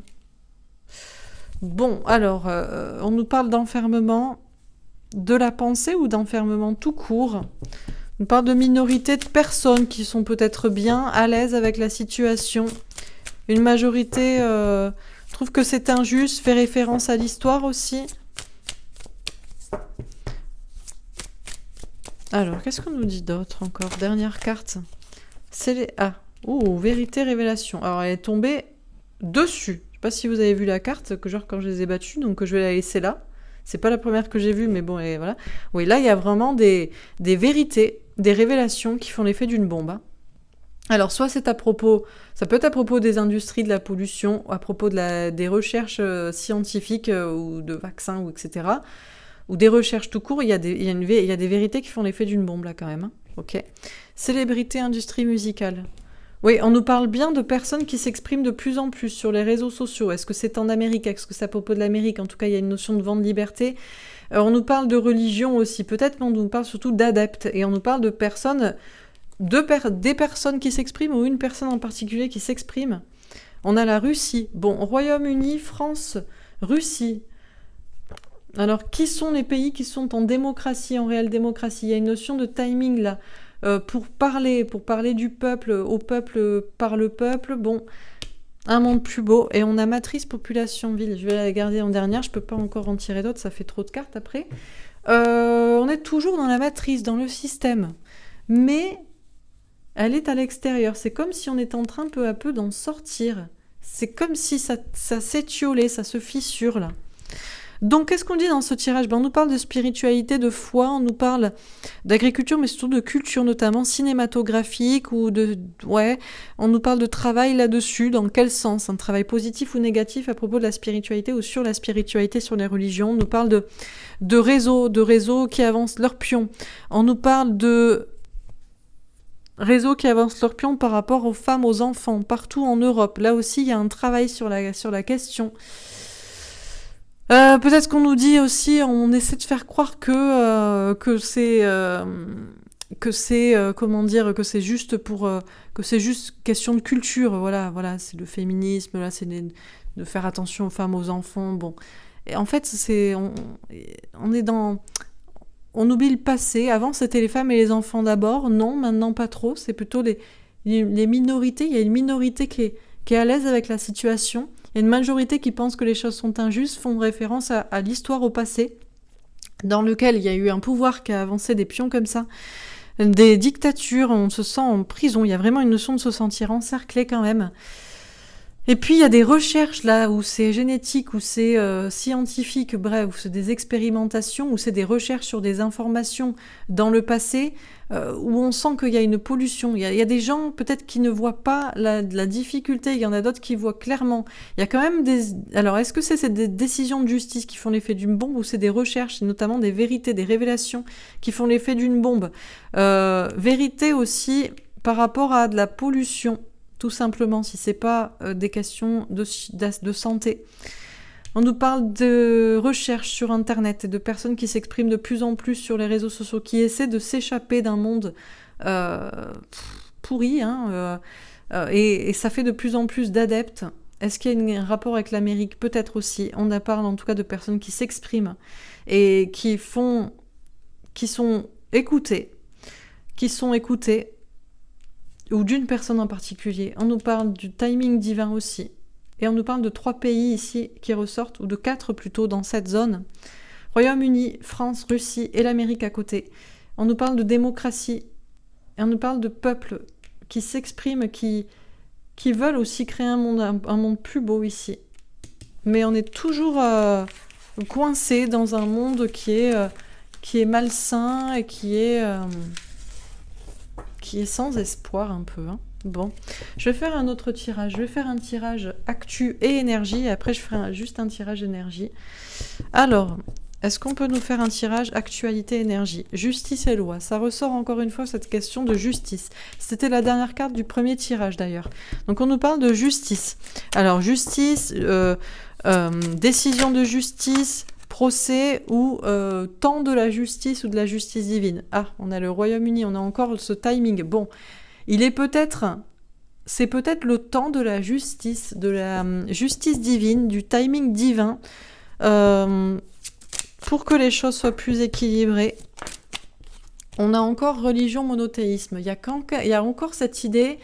Bon, alors, on nous parle d'enfermement de la pensée ou d'enfermement tout court. On parle de minorité de personnes qui sont peut-être bien à l'aise avec la situation. Une majorité trouve que c'est injuste, fait référence à l'histoire aussi. Alors, qu'est-ce qu'on nous dit d'autre encore ? Dernière carte. C'est les... Ah, ouh, vérité, révélation. Alors, elle est tombée dessus. Je sais pas si vous avez vu la carte, que genre quand je les ai battues, donc je vais la laisser là. C'est pas la première que j'ai vue, mais bon, et voilà. Oui, là, il y a vraiment des vérités, des révélations qui font l'effet d'une bombe. Hein. Alors, soit c'est à propos... Ça peut être à propos des industries, de la pollution, à propos des recherches scientifiques ou de vaccins, ou etc., ou des recherches tout court, il y a des vérités qui font l'effet d'une bombe, là, quand même. Hein. Ok. Célébrité, industrie musicale. Oui, on nous parle bien de personnes qui s'expriment de plus en plus sur les réseaux sociaux. Est-ce que c'est en Amérique ? Est-ce que c'est à propos de l'Amérique ? En tout cas, il y a une notion de vent de liberté. On nous parle de religion aussi, peut-être, mais on nous parle surtout d'adeptes. Et on nous parle de personnes, des personnes qui s'expriment, ou une personne en particulier qui s'exprime. On a la Russie. Bon, Royaume-Uni, France, Russie... Alors, qui sont les pays qui sont en démocratie, en réelle démocratie ? Il y a une notion de timing, là. Pour parler du peuple, au peuple, par le peuple, bon, un monde plus beau. Et on a matrice, population, ville. Je vais la garder en dernière, je peux pas encore en tirer d'autres, ça fait trop de cartes après. On est toujours dans la matrice, dans le système. Mais elle est à l'extérieur. C'est comme si on était en train peu à peu d'en sortir. C'est comme si ça s'étiolait, ça se fissure, là. Donc, qu'est-ce qu'on dit dans ce tirage? On nous parle de spiritualité, de foi, on nous parle d'agriculture, mais surtout de culture, notamment cinématographique, ou ouais, on nous parle de travail là-dessus. Dans quel sens? Un travail positif ou négatif à propos de la spiritualité ou sur la spiritualité, sur les religions. On nous parle de réseaux qui avancent leur pion. On nous parle de réseaux qui avancent leur pion par rapport aux femmes, aux enfants, partout en Europe. Là aussi, il y a un travail sur la question. Peut-être qu'on nous dit aussi, on essaie de faire croire que c'est comment dire, que c'est juste que c'est juste question de culture. Voilà, c'est le féminisme. Là, c'est de faire attention aux femmes, aux enfants. Bon, et en fait, on est dans on oublie le passé. Avant, c'était les femmes et les enfants d'abord. Non, maintenant pas trop. C'est plutôt les minorités. Il y a une minorité qui est à l'aise avec la situation. Il y a une majorité qui pense que les choses sont injustes, font référence à l'histoire, au passé, dans lequel il y a eu un pouvoir qui a avancé des pions comme ça, des dictatures, on se sent en prison. Il y a vraiment une notion de se sentir encerclé quand même. Et puis il y a des recherches là où c'est génétique, où c'est scientifique, bref, où c'est des expérimentations, où c'est des recherches sur des informations dans le passé, où on sent qu'il y a une pollution. Il y a des gens peut-être qui ne voient pas la difficulté, il y en a d'autres qui voient clairement. Il y a quand même des... Alors est-ce que c'est des décisions de justice qui font l'effet d'une bombe, ou c'est des recherches, et notamment des vérités, des révélations qui font l'effet d'une bombe? Vérité aussi par rapport à de la pollution. Tout simplement, si c'est pas des questions de santé. On nous parle de recherche sur Internet et de personnes qui s'expriment de plus en plus sur les réseaux sociaux, qui essaient de s'échapper d'un monde pourri, et ça fait de plus en plus d'adeptes. Est-ce qu'il y a un rapport avec l'Amérique? Peut-être aussi. On parle en tout cas de personnes qui s'expriment et qui sont écoutées, ou d'une personne en particulier. On nous parle du timing divin aussi. Et on nous parle de 3 pays ici qui ressortent, ou de 4 plutôt, dans cette zone. Royaume-Uni, France, Russie et l'Amérique à côté. On nous parle de démocratie. Et on nous parle de peuples qui s'expriment, qui veulent aussi créer un monde plus beau ici. Mais on est toujours coincé dans un monde qui est malsain et qui est sans espoir un peu. Bon, je vais faire un autre tirage. Je vais faire un tirage actu et énergie. Et après, je ferai juste un tirage énergie. Alors, est-ce qu'on peut nous faire un tirage actualité énergie? Justice et loi. Ça ressort encore une fois cette question de justice. C'était la dernière carte du premier tirage d'ailleurs. Donc, on nous parle de justice. Alors, justice, décision de justice, procès ou temps de la justice ou de la justice divine. Ah, on a le Royaume-Uni, on a encore ce timing. Bon, c'est peut-être le temps de la justice divine, du timing divin, pour que les choses soient plus équilibrées. On a encore religion, monothéisme. Il y a encore cette idée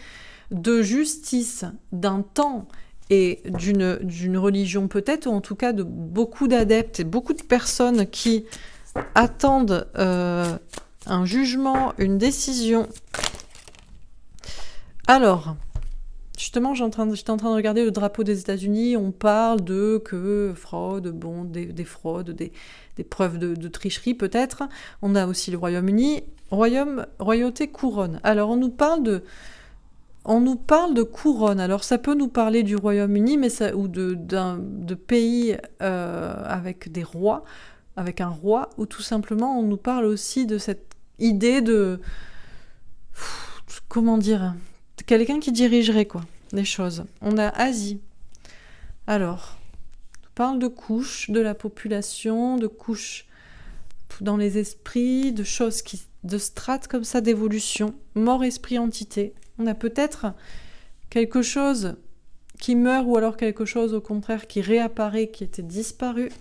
de justice, d'un temps et d'une religion peut-être, ou en tout cas de beaucoup d'adeptes et beaucoup de personnes qui attendent un jugement, une décision. Alors, justement, j'étais en train de regarder le drapeau des États-Unis. On parle de fraude, des fraudes, des preuves de tricherie peut-être. On a aussi le Royaume-Uni, royauté couronne. Alors, on nous parle de couronne. Alors, ça peut nous parler du Royaume-Uni, ou de pays avec des rois, avec un roi, ou tout simplement, on nous parle aussi de cette idée de... Comment dire ? Quelqu'un qui dirigerait, les choses. On a Asie. Alors, on parle de couches de la population, de couches dans les esprits, de choses de strates comme ça, d'évolution. Mort, esprit, entité. On a peut-être quelque chose qui meurt, ou alors quelque chose au contraire qui réapparaît, qui était disparu.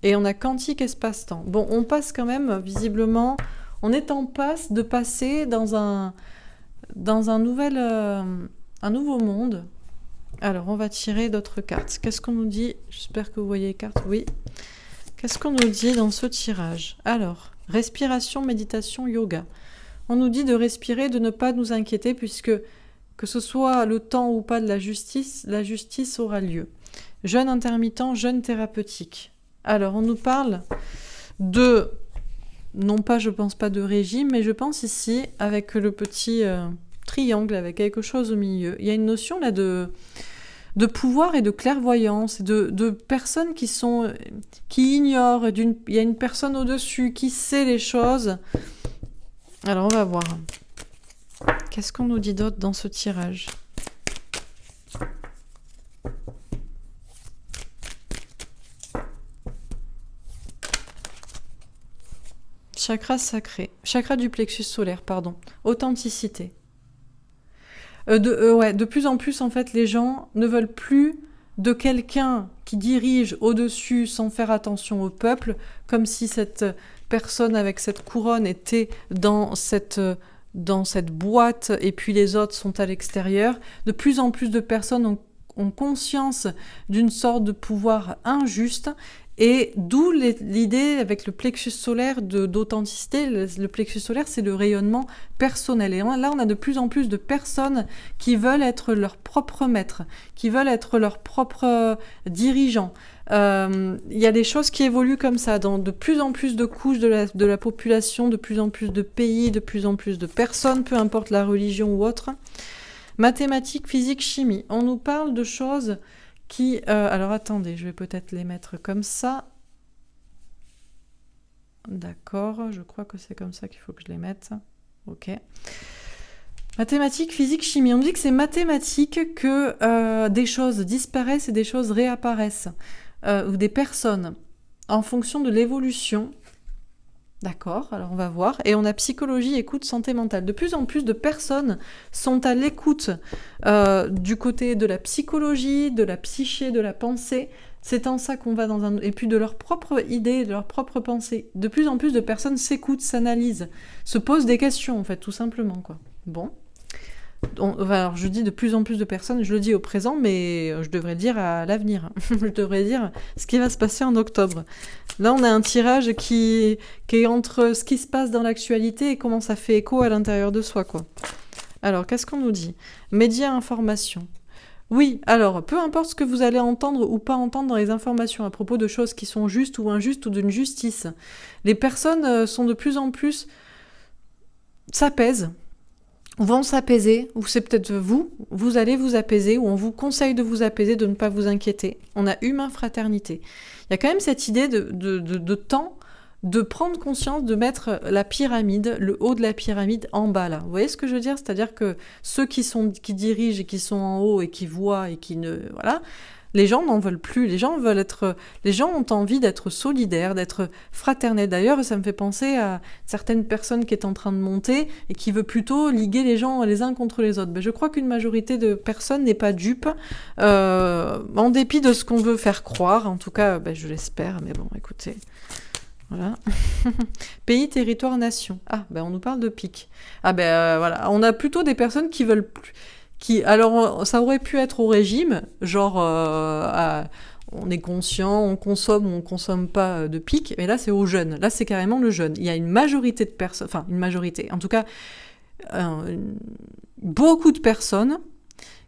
Et on a quantique, espace-temps. Bon, on passe quand même, visiblement, on est en passe de passer dans un nouveau monde. Alors, on va tirer d'autres cartes. Qu'est-ce qu'on nous dit? J'espère que vous voyez les cartes. Oui. Qu'est-ce qu'on nous dit dans ce tirage? Alors, respiration, méditation, yoga. On nous dit de respirer, de ne pas nous inquiéter, puisque que ce soit le temps ou pas de la justice aura lieu. Jeûne intermittent, jeûne thérapeutique. Alors, on nous parle de... Non pas, je pense pas de régime, mais je pense ici, avec le petit triangle, avec quelque chose au milieu. Il y a une notion là de pouvoir et de clairvoyance, de personnes qui ignorent, il y a une personne au-dessus qui sait les choses. Alors, on va voir. Qu'est-ce qu'on nous dit d'autre dans ce tirage ? Chakra sacré. Chakra du plexus solaire, pardon. Authenticité. De plus en plus, en fait, les gens ne veulent plus de quelqu'un qui dirige au-dessus sans faire attention au peuple, comme si cette personne avec cette couronne était dans cette boîte et puis les autres sont à l'extérieur. De plus en plus de personnes ont conscience d'une sorte de pouvoir injuste. Et d'où l'idée avec le plexus solaire d'authenticité. Le plexus solaire, c'est le rayonnement personnel. Et là, on a de plus en plus de personnes qui veulent être leur propre maître, qui veulent être leur propre dirigeant. Il y a des choses qui évoluent comme ça, dans de plus en plus de couches de la population, de plus en plus de pays, de plus en plus de personnes, peu importe la religion ou autre. Mathématiques, physique, chimie. On nous parle de choses... alors attendez, je vais peut-être les mettre comme ça. D'accord, je crois que c'est comme ça qu'il faut que je les mette. Ok. Mathématiques, physique, chimie. On dit que c'est mathématique que des choses disparaissent et des choses réapparaissent. Ou des personnes, en fonction de l'évolution. D'accord, alors on va voir. Et on a psychologie, écoute, santé mentale. De plus en plus de personnes sont à l'écoute du côté de la psychologie, de la psyché, de la pensée. C'est en ça qu'on va dans un... Et puis de leurs propres idées, de leurs propres pensées. De plus en plus de personnes s'écoutent, s'analysent, se posent des questions, en fait, tout simplement, quoi. Bon. Alors, je dis de plus en plus de personnes, je le dis au présent, mais je devrais le dire à l'avenir. Je devrais dire ce qui va se passer en octobre. Là, on a un tirage qui est entre ce qui se passe dans l'actualité et comment ça fait écho à l'intérieur de soi, quoi. Alors, qu'est-ce qu'on nous dit ? Médias, information. Oui, alors, peu importe ce que vous allez entendre ou pas entendre dans les informations à propos de choses qui sont justes ou injustes ou d'une justice, les personnes sont de plus en plus... s'apaisent. Vont s'apaiser, ou c'est peut-être vous allez vous apaiser, ou on vous conseille de vous apaiser, de ne pas vous inquiéter. On a humain-fraternité. Il y a quand même cette idée de temps, de prendre conscience, de mettre la pyramide, le haut de la pyramide en bas, là. Vous voyez ce que je veux dire ? C'est-à-dire que ceux qui dirigent et qui sont en haut et qui voient et qui ne... Voilà... Les gens n'en veulent plus, les gens ont envie d'être solidaires, d'être fraternels. D'ailleurs, ça me fait penser à certaines personnes qui est en train de monter et qui veut plutôt liguer les gens les uns contre les autres. Je crois qu'une majorité de personnes n'est pas dupe, en dépit de ce qu'on veut faire croire. En tout cas, je l'espère, mais bon, écoutez... Voilà. Pays, territoire, nation. Ah, on nous parle de pique. Ah, voilà. On a plutôt des personnes qui veulent plus... Alors, ça aurait pu être au régime, genre, on est conscient, on consomme ou on consomme pas de pique, mais là, c'est aux jeunes. Là, c'est carrément le jeune. Il y a une majorité de personnes, enfin, une majorité, en tout cas, beaucoup de personnes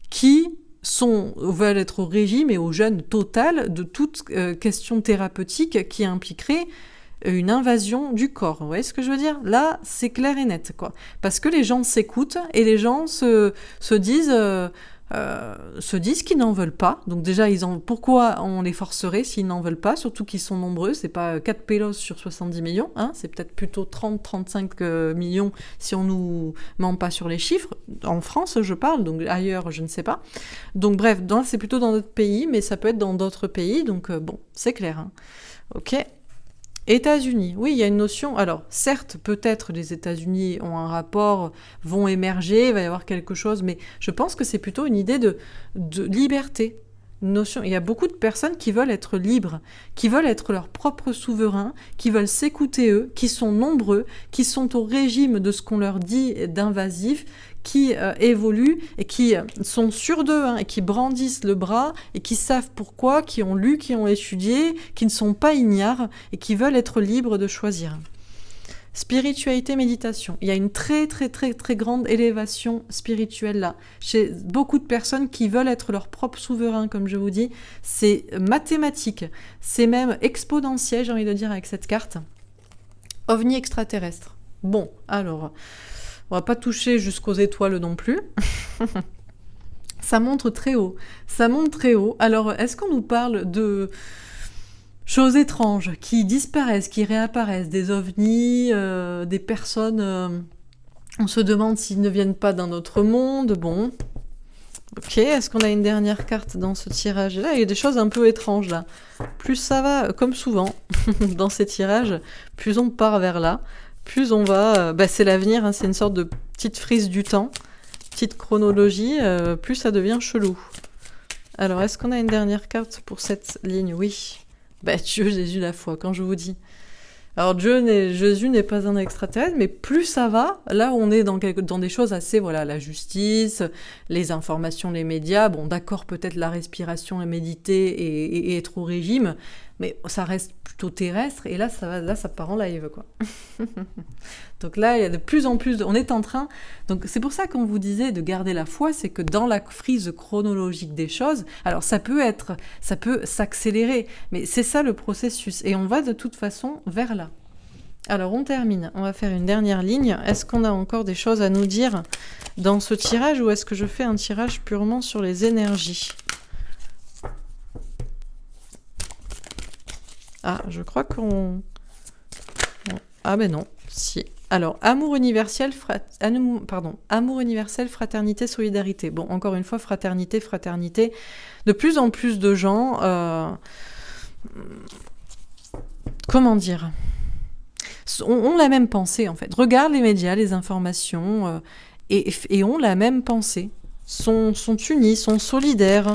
qui veulent être au régime et au jeûne total de toute question thérapeutique qui impliquerait une invasion du corps. Vous voyez ce que je veux dire ? Là, c'est clair et net, quoi. Parce que les gens s'écoutent et les gens se disent qu'ils n'en veulent pas. Donc déjà, pourquoi on les forcerait s'ils n'en veulent pas ? Surtout qu'ils sont nombreux. C'est pas 4 pélos sur 70 millions. Hein, c'est peut-être plutôt 30-35 millions si on nous ment pas sur les chiffres. En France, je parle. Donc ailleurs, je ne sais pas. Donc bref, c'est plutôt dans notre pays, mais ça peut être dans d'autres pays. Donc bon, c'est clair. Hein. Ok. États-Unis, oui, il y a une notion... Alors, certes, peut-être les États-Unis ont un rapport, vont émerger, il va y avoir quelque chose, mais je pense que c'est plutôt une idée de liberté. Il y a beaucoup de personnes qui veulent être libres, qui veulent être leurs propres souverains, qui veulent s'écouter eux, qui sont nombreux, qui sont au régime de ce qu'on leur dit d'invasif, qui évoluent et qui sont sûrs d'eux, et qui brandissent le bras et qui savent pourquoi, qui ont lu, qui ont étudié, qui ne sont pas ignares et qui veulent être libres de choisir. Spiritualité, méditation. Il y a une très très très très grande élévation spirituelle là. Chez beaucoup de personnes qui veulent être leur propre souverain, comme je vous dis, c'est mathématique. C'est même exponentiel, j'ai envie de dire, avec cette carte. OVNI extraterrestre. Bon, alors, on va pas toucher jusqu'aux étoiles non plus. Ça montre très haut. Ça monte très haut. Alors, est-ce qu'on nous parle de choses étranges qui disparaissent, qui réapparaissent, des ovnis, des personnes... on se demande s'ils ne viennent pas d'un autre monde. Bon. Ok, est-ce qu'on a une dernière carte dans ce tirage? Là, il y a des choses un peu étranges, là. Plus ça va, comme souvent, dans ces tirages, plus on part vers là, plus on va... c'est l'avenir, hein, c'est une sorte de petite frise du temps, petite chronologie, plus ça devient chelou. Alors, est-ce qu'on a une dernière carte pour cette ligne? Oui. Dieu, Jésus, la foi, quand je vous dis. Alors, Jésus n'est pas un extraterrestre, mais plus ça va, là on est dans des choses assez, voilà, la justice, les informations, les médias, bon d'accord, peut-être la respiration et méditer et être au régime, mais ça reste plutôt terrestre, et là ça part en live, quoi. Donc là, il y a de plus en plus, on est en train, donc c'est pour ça qu'on vous disait de garder la foi, c'est que dans la frise chronologique des choses, alors ça peut s'accélérer, mais c'est ça le processus, et on va de toute façon vers là. Alors on termine, on va faire une dernière ligne. Est-ce qu'on a encore des choses à nous dire dans ce tirage, ou est-ce que je fais un tirage purement sur les énergies? Ah, je crois qu'on... Ah ben non, si. Alors, amour universel, fraternité, solidarité. Bon, encore une fois, fraternité. De plus en plus de gens... Comment dire, ont la même pensée, en fait. Regardent les médias, les informations, et ont la même pensée. Sont unis, sont solidaires.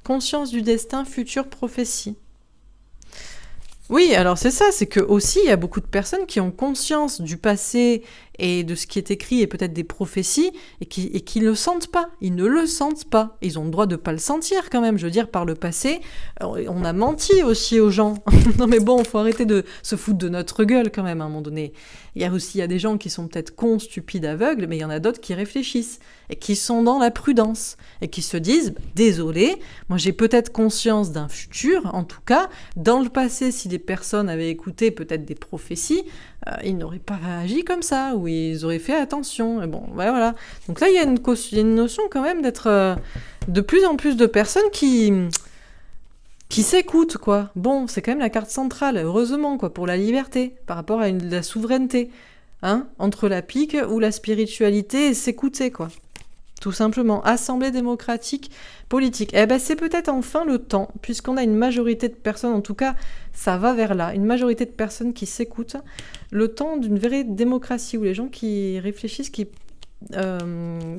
Conscience du destin, future prophétie. Oui, alors c'est ça, c'est que aussi il y a beaucoup de personnes qui ont conscience du passé et de ce qui est écrit et peut-être des prophéties et qui ne le sentent pas. Ils ne le sentent pas. Ils ont le droit de ne pas le sentir quand même. Je veux dire, par le passé, on a menti aussi aux gens. Non mais bon, il faut arrêter de se foutre de notre gueule quand même à un moment donné. Il y a des gens qui sont peut-être cons, stupides, aveugles, mais il y en a d'autres qui réfléchissent et qui sont dans la prudence et qui se disent « Désolé, moi j'ai peut-être conscience d'un futur, en tout cas, dans le passé, si des personnes avaient écouté peut-être des prophéties, ils n'auraient pas réagi comme ça, ou ils auraient fait attention. » Et bon, voilà. Donc là, il y a une notion quand même d'être de plus en plus de personnes qui s'écoutent, quoi. Bon, c'est quand même la carte centrale, heureusement, quoi, pour la liberté, par rapport à la souveraineté, hein, entre la pique ou la spiritualité et s'écouter, quoi. Tout simplement. Assemblée démocratique politique. C'est peut-être enfin le temps, puisqu'on a une majorité de personnes, en tout cas, ça va vers là, une majorité de personnes qui s'écoutent, le temps d'une vraie démocratie, où les gens qui réfléchissent, qui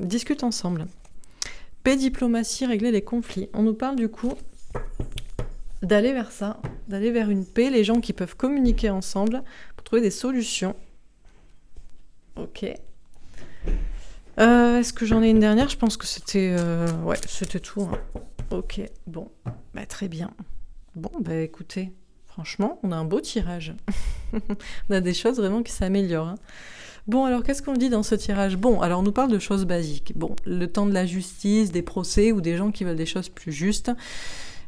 discutent ensemble. Paix, diplomatie, régler les conflits. On nous parle du coup d'aller vers ça, d'aller vers une paix, les gens qui peuvent communiquer ensemble pour trouver des solutions. Ok. Est-ce que j'en ai une dernière? Je pense que c'était... Ouais, c'était tout. Hein. Ok, bon. Très bien. Bon, écoutez, franchement, on a un beau tirage. On a des choses vraiment qui s'améliorent. Hein. Bon, alors, qu'est-ce qu'on dit dans ce tirage? Bon, alors, on nous parle de choses basiques. Bon, le temps de la justice, des procès ou des gens qui veulent des choses plus justes.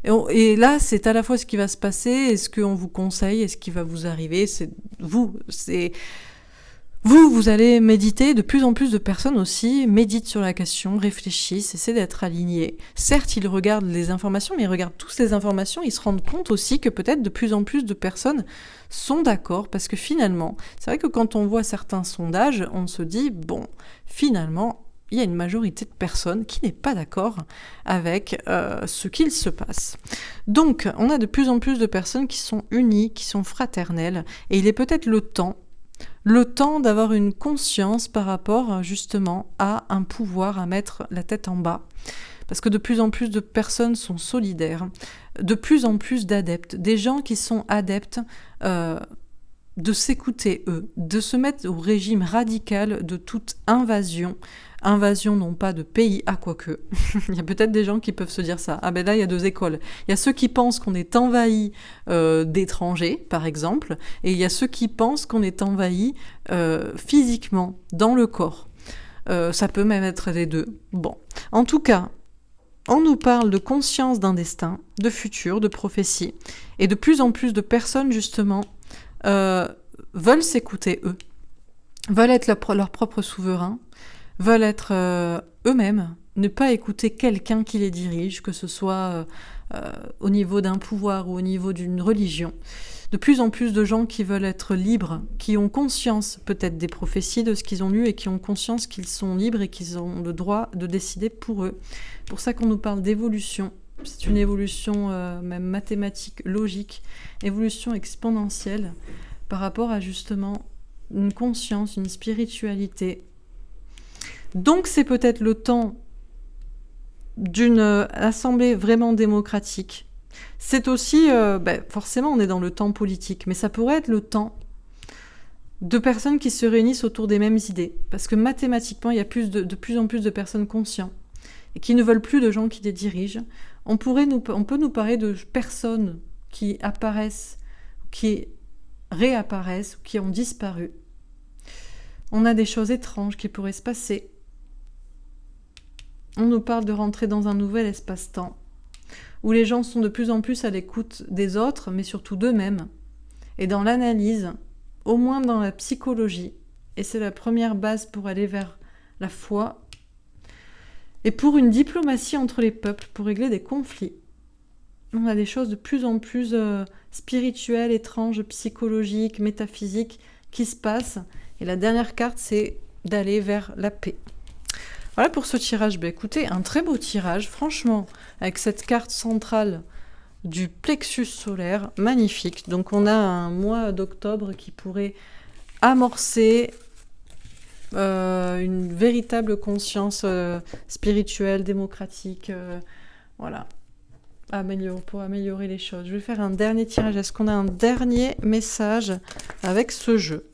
Et là, c'est à la fois ce qui va se passer et ce qu'on vous conseille et ce qui va vous arriver. Vous allez méditer, de plus en plus de personnes aussi méditent sur la question, réfléchissent, essaient d'être alignés. Certes, ils regardent les informations, mais ils regardent tous les informations, ils se rendent compte aussi que peut-être de plus en plus de personnes sont d'accord, parce que finalement, c'est vrai que quand on voit certains sondages, on se dit, bon, finalement, il y a une majorité de personnes qui n'est pas d'accord avec ce qu'il se passe. Donc, on a de plus en plus de personnes qui sont unies, qui sont fraternelles, et il est peut-être le temps d'avoir une conscience par rapport justement à un pouvoir à mettre la tête en bas. Parce que de plus en plus de personnes sont solidaires, de plus en plus d'adeptes, des gens qui sont adeptes de s'écouter eux, de se mettre au régime radical de toute invasion non pas de pays, quoique, il y a peut-être des gens qui peuvent se dire ça, ben là il y a deux écoles, il y a ceux qui pensent qu'on est envahi d'étrangers, par exemple, et il y a ceux qui pensent qu'on est envahi physiquement, dans le corps. Ça peut même être les deux. Bon, en tout cas, on nous parle de conscience d'un destin, de futur, de prophétie, et de plus en plus de personnes, justement, veulent s'écouter eux, veulent être leur propre souverain, veulent être eux-mêmes, ne pas écouter quelqu'un qui les dirige, que ce soit au niveau d'un pouvoir ou au niveau d'une religion. De plus en plus de gens qui veulent être libres, qui ont conscience peut-être des prophéties, de ce qu'ils ont lu, et qui ont conscience qu'ils sont libres et qu'ils ont le droit de décider pour eux. C'est pour ça qu'on nous parle d'évolution. C'est une évolution même mathématique, logique, évolution exponentielle par rapport à justement une conscience, une spiritualité. Donc c'est peut-être le temps d'une assemblée vraiment démocratique. C'est aussi, forcément on est dans le temps politique, mais ça pourrait être le temps de personnes qui se réunissent autour des mêmes idées. Parce que mathématiquement, il y a de plus en plus de personnes conscientes et qui ne veulent plus de gens qui les dirigent. On peut nous parler de personnes qui apparaissent, qui réapparaissent, qui ont disparu. On a des choses étranges qui pourraient se passer. On nous parle de rentrer dans un nouvel espace-temps, où les gens sont de plus en plus à l'écoute des autres, mais surtout d'eux-mêmes, et dans l'analyse, au moins dans la psychologie, et c'est la première base pour aller vers la foi, et pour une diplomatie entre les peuples, pour régler des conflits. On a des choses de plus en plus spirituelles, étranges, psychologiques, métaphysiques qui se passent, et la dernière carte, c'est d'aller vers la paix. Voilà pour ce tirage. Écoutez, un très beau tirage, franchement, avec cette carte centrale du plexus solaire, magnifique. Donc on a un mois d'octobre qui pourrait amorcer une véritable conscience spirituelle, démocratique, voilà, pour améliorer les choses. Je vais faire un dernier tirage. Est-ce qu'on a un dernier message avec ce jeu?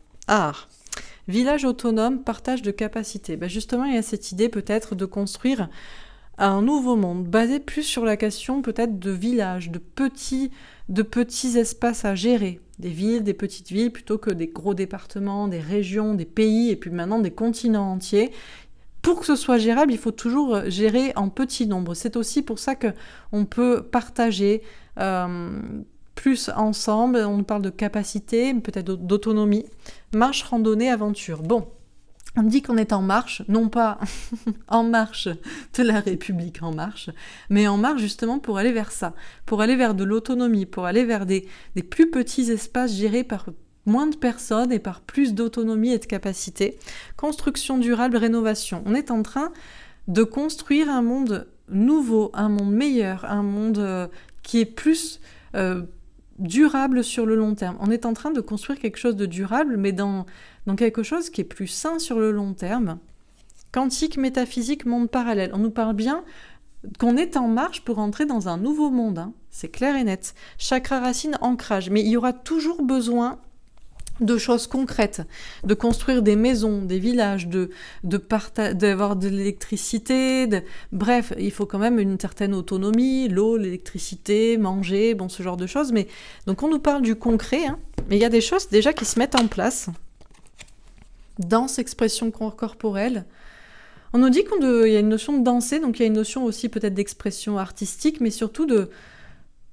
Village autonome, partage de capacités. Justement, il y a cette idée peut-être de construire un nouveau monde, basé plus sur la question peut-être de villages, de petits espaces à gérer, des villes, des petites villes, plutôt que des gros départements, des régions, des pays, et puis maintenant des continents entiers. Pour que ce soit gérable, il faut toujours gérer en petit nombre. C'est aussi pour ça qu'on peut partager plus ensemble. On parle de capacité, peut-être d'autonomie. Marche, randonnée, aventure. Bon, on dit qu'on est en marche, non pas en marche de la République en marche, mais en marche justement pour aller vers ça, pour aller vers de l'autonomie, pour aller vers des plus petits espaces gérés par moins de personnes et par plus d'autonomie et de capacité. Construction durable, rénovation. On est en train de construire un monde nouveau, un monde meilleur, un monde qui est plus durable sur le long terme. On est en train de construire quelque chose de durable, mais dans quelque chose qui est plus sain sur le long terme. Quantique, métaphysique, monde parallèle. On nous parle bien qu'on est en marche pour entrer dans un nouveau monde. C'est clair et net. Chakra racine, ancrage. Mais il y aura toujours besoin de choses concrètes, de construire des maisons, des villages, d'avoir de l'électricité, bref, il faut quand même une certaine autonomie, l'eau, l'électricité, manger, bon, ce genre de choses. Mais donc on nous parle du concret, mais il y a des choses déjà qui se mettent en place. Danse, expression corporelle. On nous dit qu'il y a une notion de danser, donc il y a une notion aussi peut-être d'expression artistique, mais surtout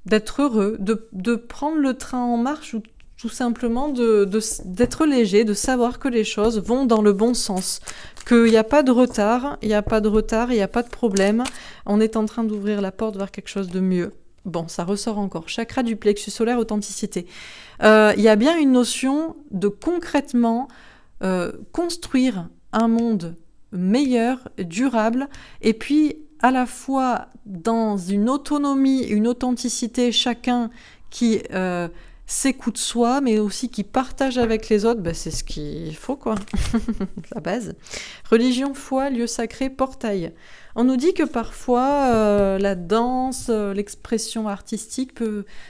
d'être heureux, de prendre le train en marche, ou tout simplement d'être léger, de savoir que les choses vont dans le bon sens, qu'il n'y a pas de retard, il n'y a pas de problème, on est en train d'ouvrir la porte vers quelque chose de mieux. Bon, ça ressort encore. Chakra du plexus solaire, authenticité. Il y a bien une notion de concrètement construire un monde meilleur, durable, et puis à la fois dans une autonomie, une authenticité, chacun qui s'écoute soi, mais aussi qui partage avec les autres, c'est ce qu'il faut, quoi. La base. Religion, foi, lieu sacré, portail. On nous dit que parfois, la danse, l'expression artistique,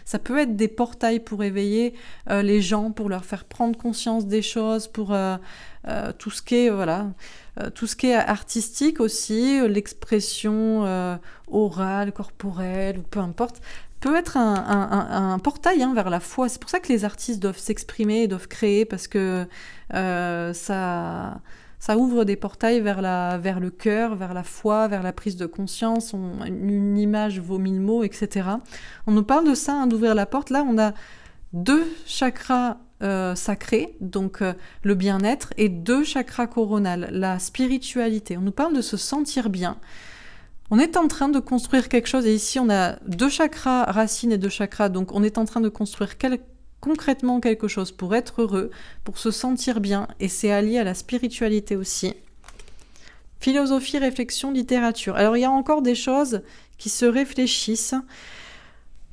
ça peut être des portails pour éveiller les gens, pour leur faire prendre conscience des choses, pour tout ce qui est, tout ce qui est artistique aussi, l'expression orale, corporelle, ou peu importe, peut être un portail vers la foi. C'est pour ça que les artistes doivent s'exprimer, doivent créer, parce que ça ouvre des portails vers le cœur, vers la foi, vers la prise de conscience. Une image vaut 1000 mots, etc. On nous parle de ça, d'ouvrir la porte. Là, on a 2 chakras sacrés, donc le bien-être, et 2 chakras coronales, la spiritualité. On nous parle de se sentir bien. On est en train de construire quelque chose, et ici on a 2 chakras racines et 2 chakras, donc on est en train de construire concrètement quelque chose pour être heureux, pour se sentir bien, et c'est allié à la spiritualité aussi. Philosophie, réflexion, littérature. Alors il y a encore des choses qui se réfléchissent.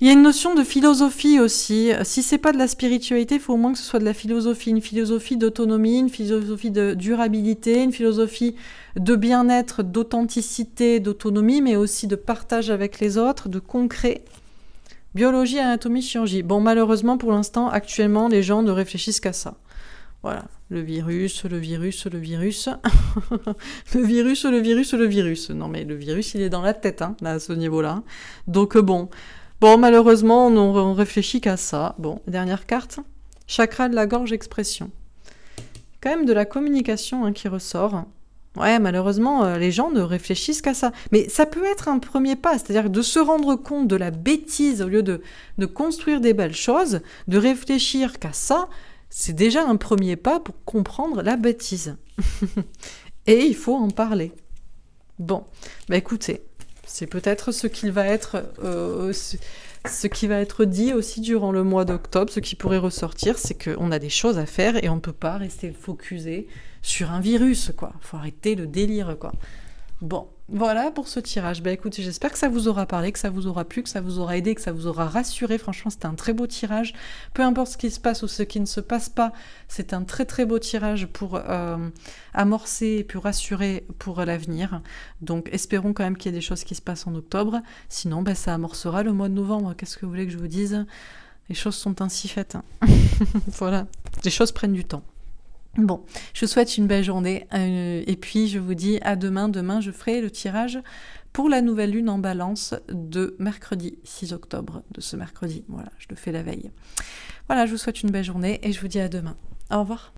Il y a une notion de philosophie aussi. Si c'est pas de la spiritualité, il faut au moins que ce soit de la philosophie. Une philosophie d'autonomie, une philosophie de durabilité, une philosophie de bien-être, d'authenticité, d'autonomie, mais aussi de partage avec les autres, de concret. Biologie, anatomie, chirurgie. Bon, malheureusement, pour l'instant, actuellement, les gens ne réfléchissent qu'à ça. Voilà, le virus, le virus, le virus. Le virus, le virus, le virus. Non, mais le virus, il est dans la tête, là, à ce niveau-là. Donc, bon, malheureusement, on réfléchit qu'à ça. Bon, dernière carte. Chakra de la gorge, expression. Quand même de la communication qui ressort. Ouais, malheureusement, les gens ne réfléchissent qu'à ça. Mais ça peut être un premier pas, c'est-à-dire de se rendre compte de la bêtise au lieu de construire des belles choses, de réfléchir qu'à ça, c'est déjà un premier pas pour comprendre la bêtise. Et il faut en parler. Bon, écoutez, c'est peut-être ce qui va être dit aussi durant le mois d'octobre, ce qui pourrait ressortir, c'est qu'on a des choses à faire et on ne peut pas rester focusé sur un virus, quoi. Faut arrêter le délire, quoi. Bon, voilà pour ce tirage. Écoutez, j'espère que ça vous aura parlé, que ça vous aura plu, que ça vous aura aidé, que ça vous aura rassuré. Franchement, c'était un très beau tirage. Peu importe ce qui se passe ou ce qui ne se passe pas, c'est un très très beau tirage pour amorcer et puis rassurer pour l'avenir. Donc, espérons quand même qu'il y ait des choses qui se passent en octobre. Sinon, ça amorcera le mois de novembre. Qu'est-ce que vous voulez que je vous dise ? Les choses sont ainsi faites. Voilà, les choses prennent du temps. Bon, je vous souhaite une belle journée et puis je vous dis à demain. Demain, je ferai le tirage pour la nouvelle lune en balance de mercredi 6 octobre, de ce mercredi. Voilà, je le fais la veille. Voilà, je vous souhaite une belle journée et je vous dis à demain. Au revoir.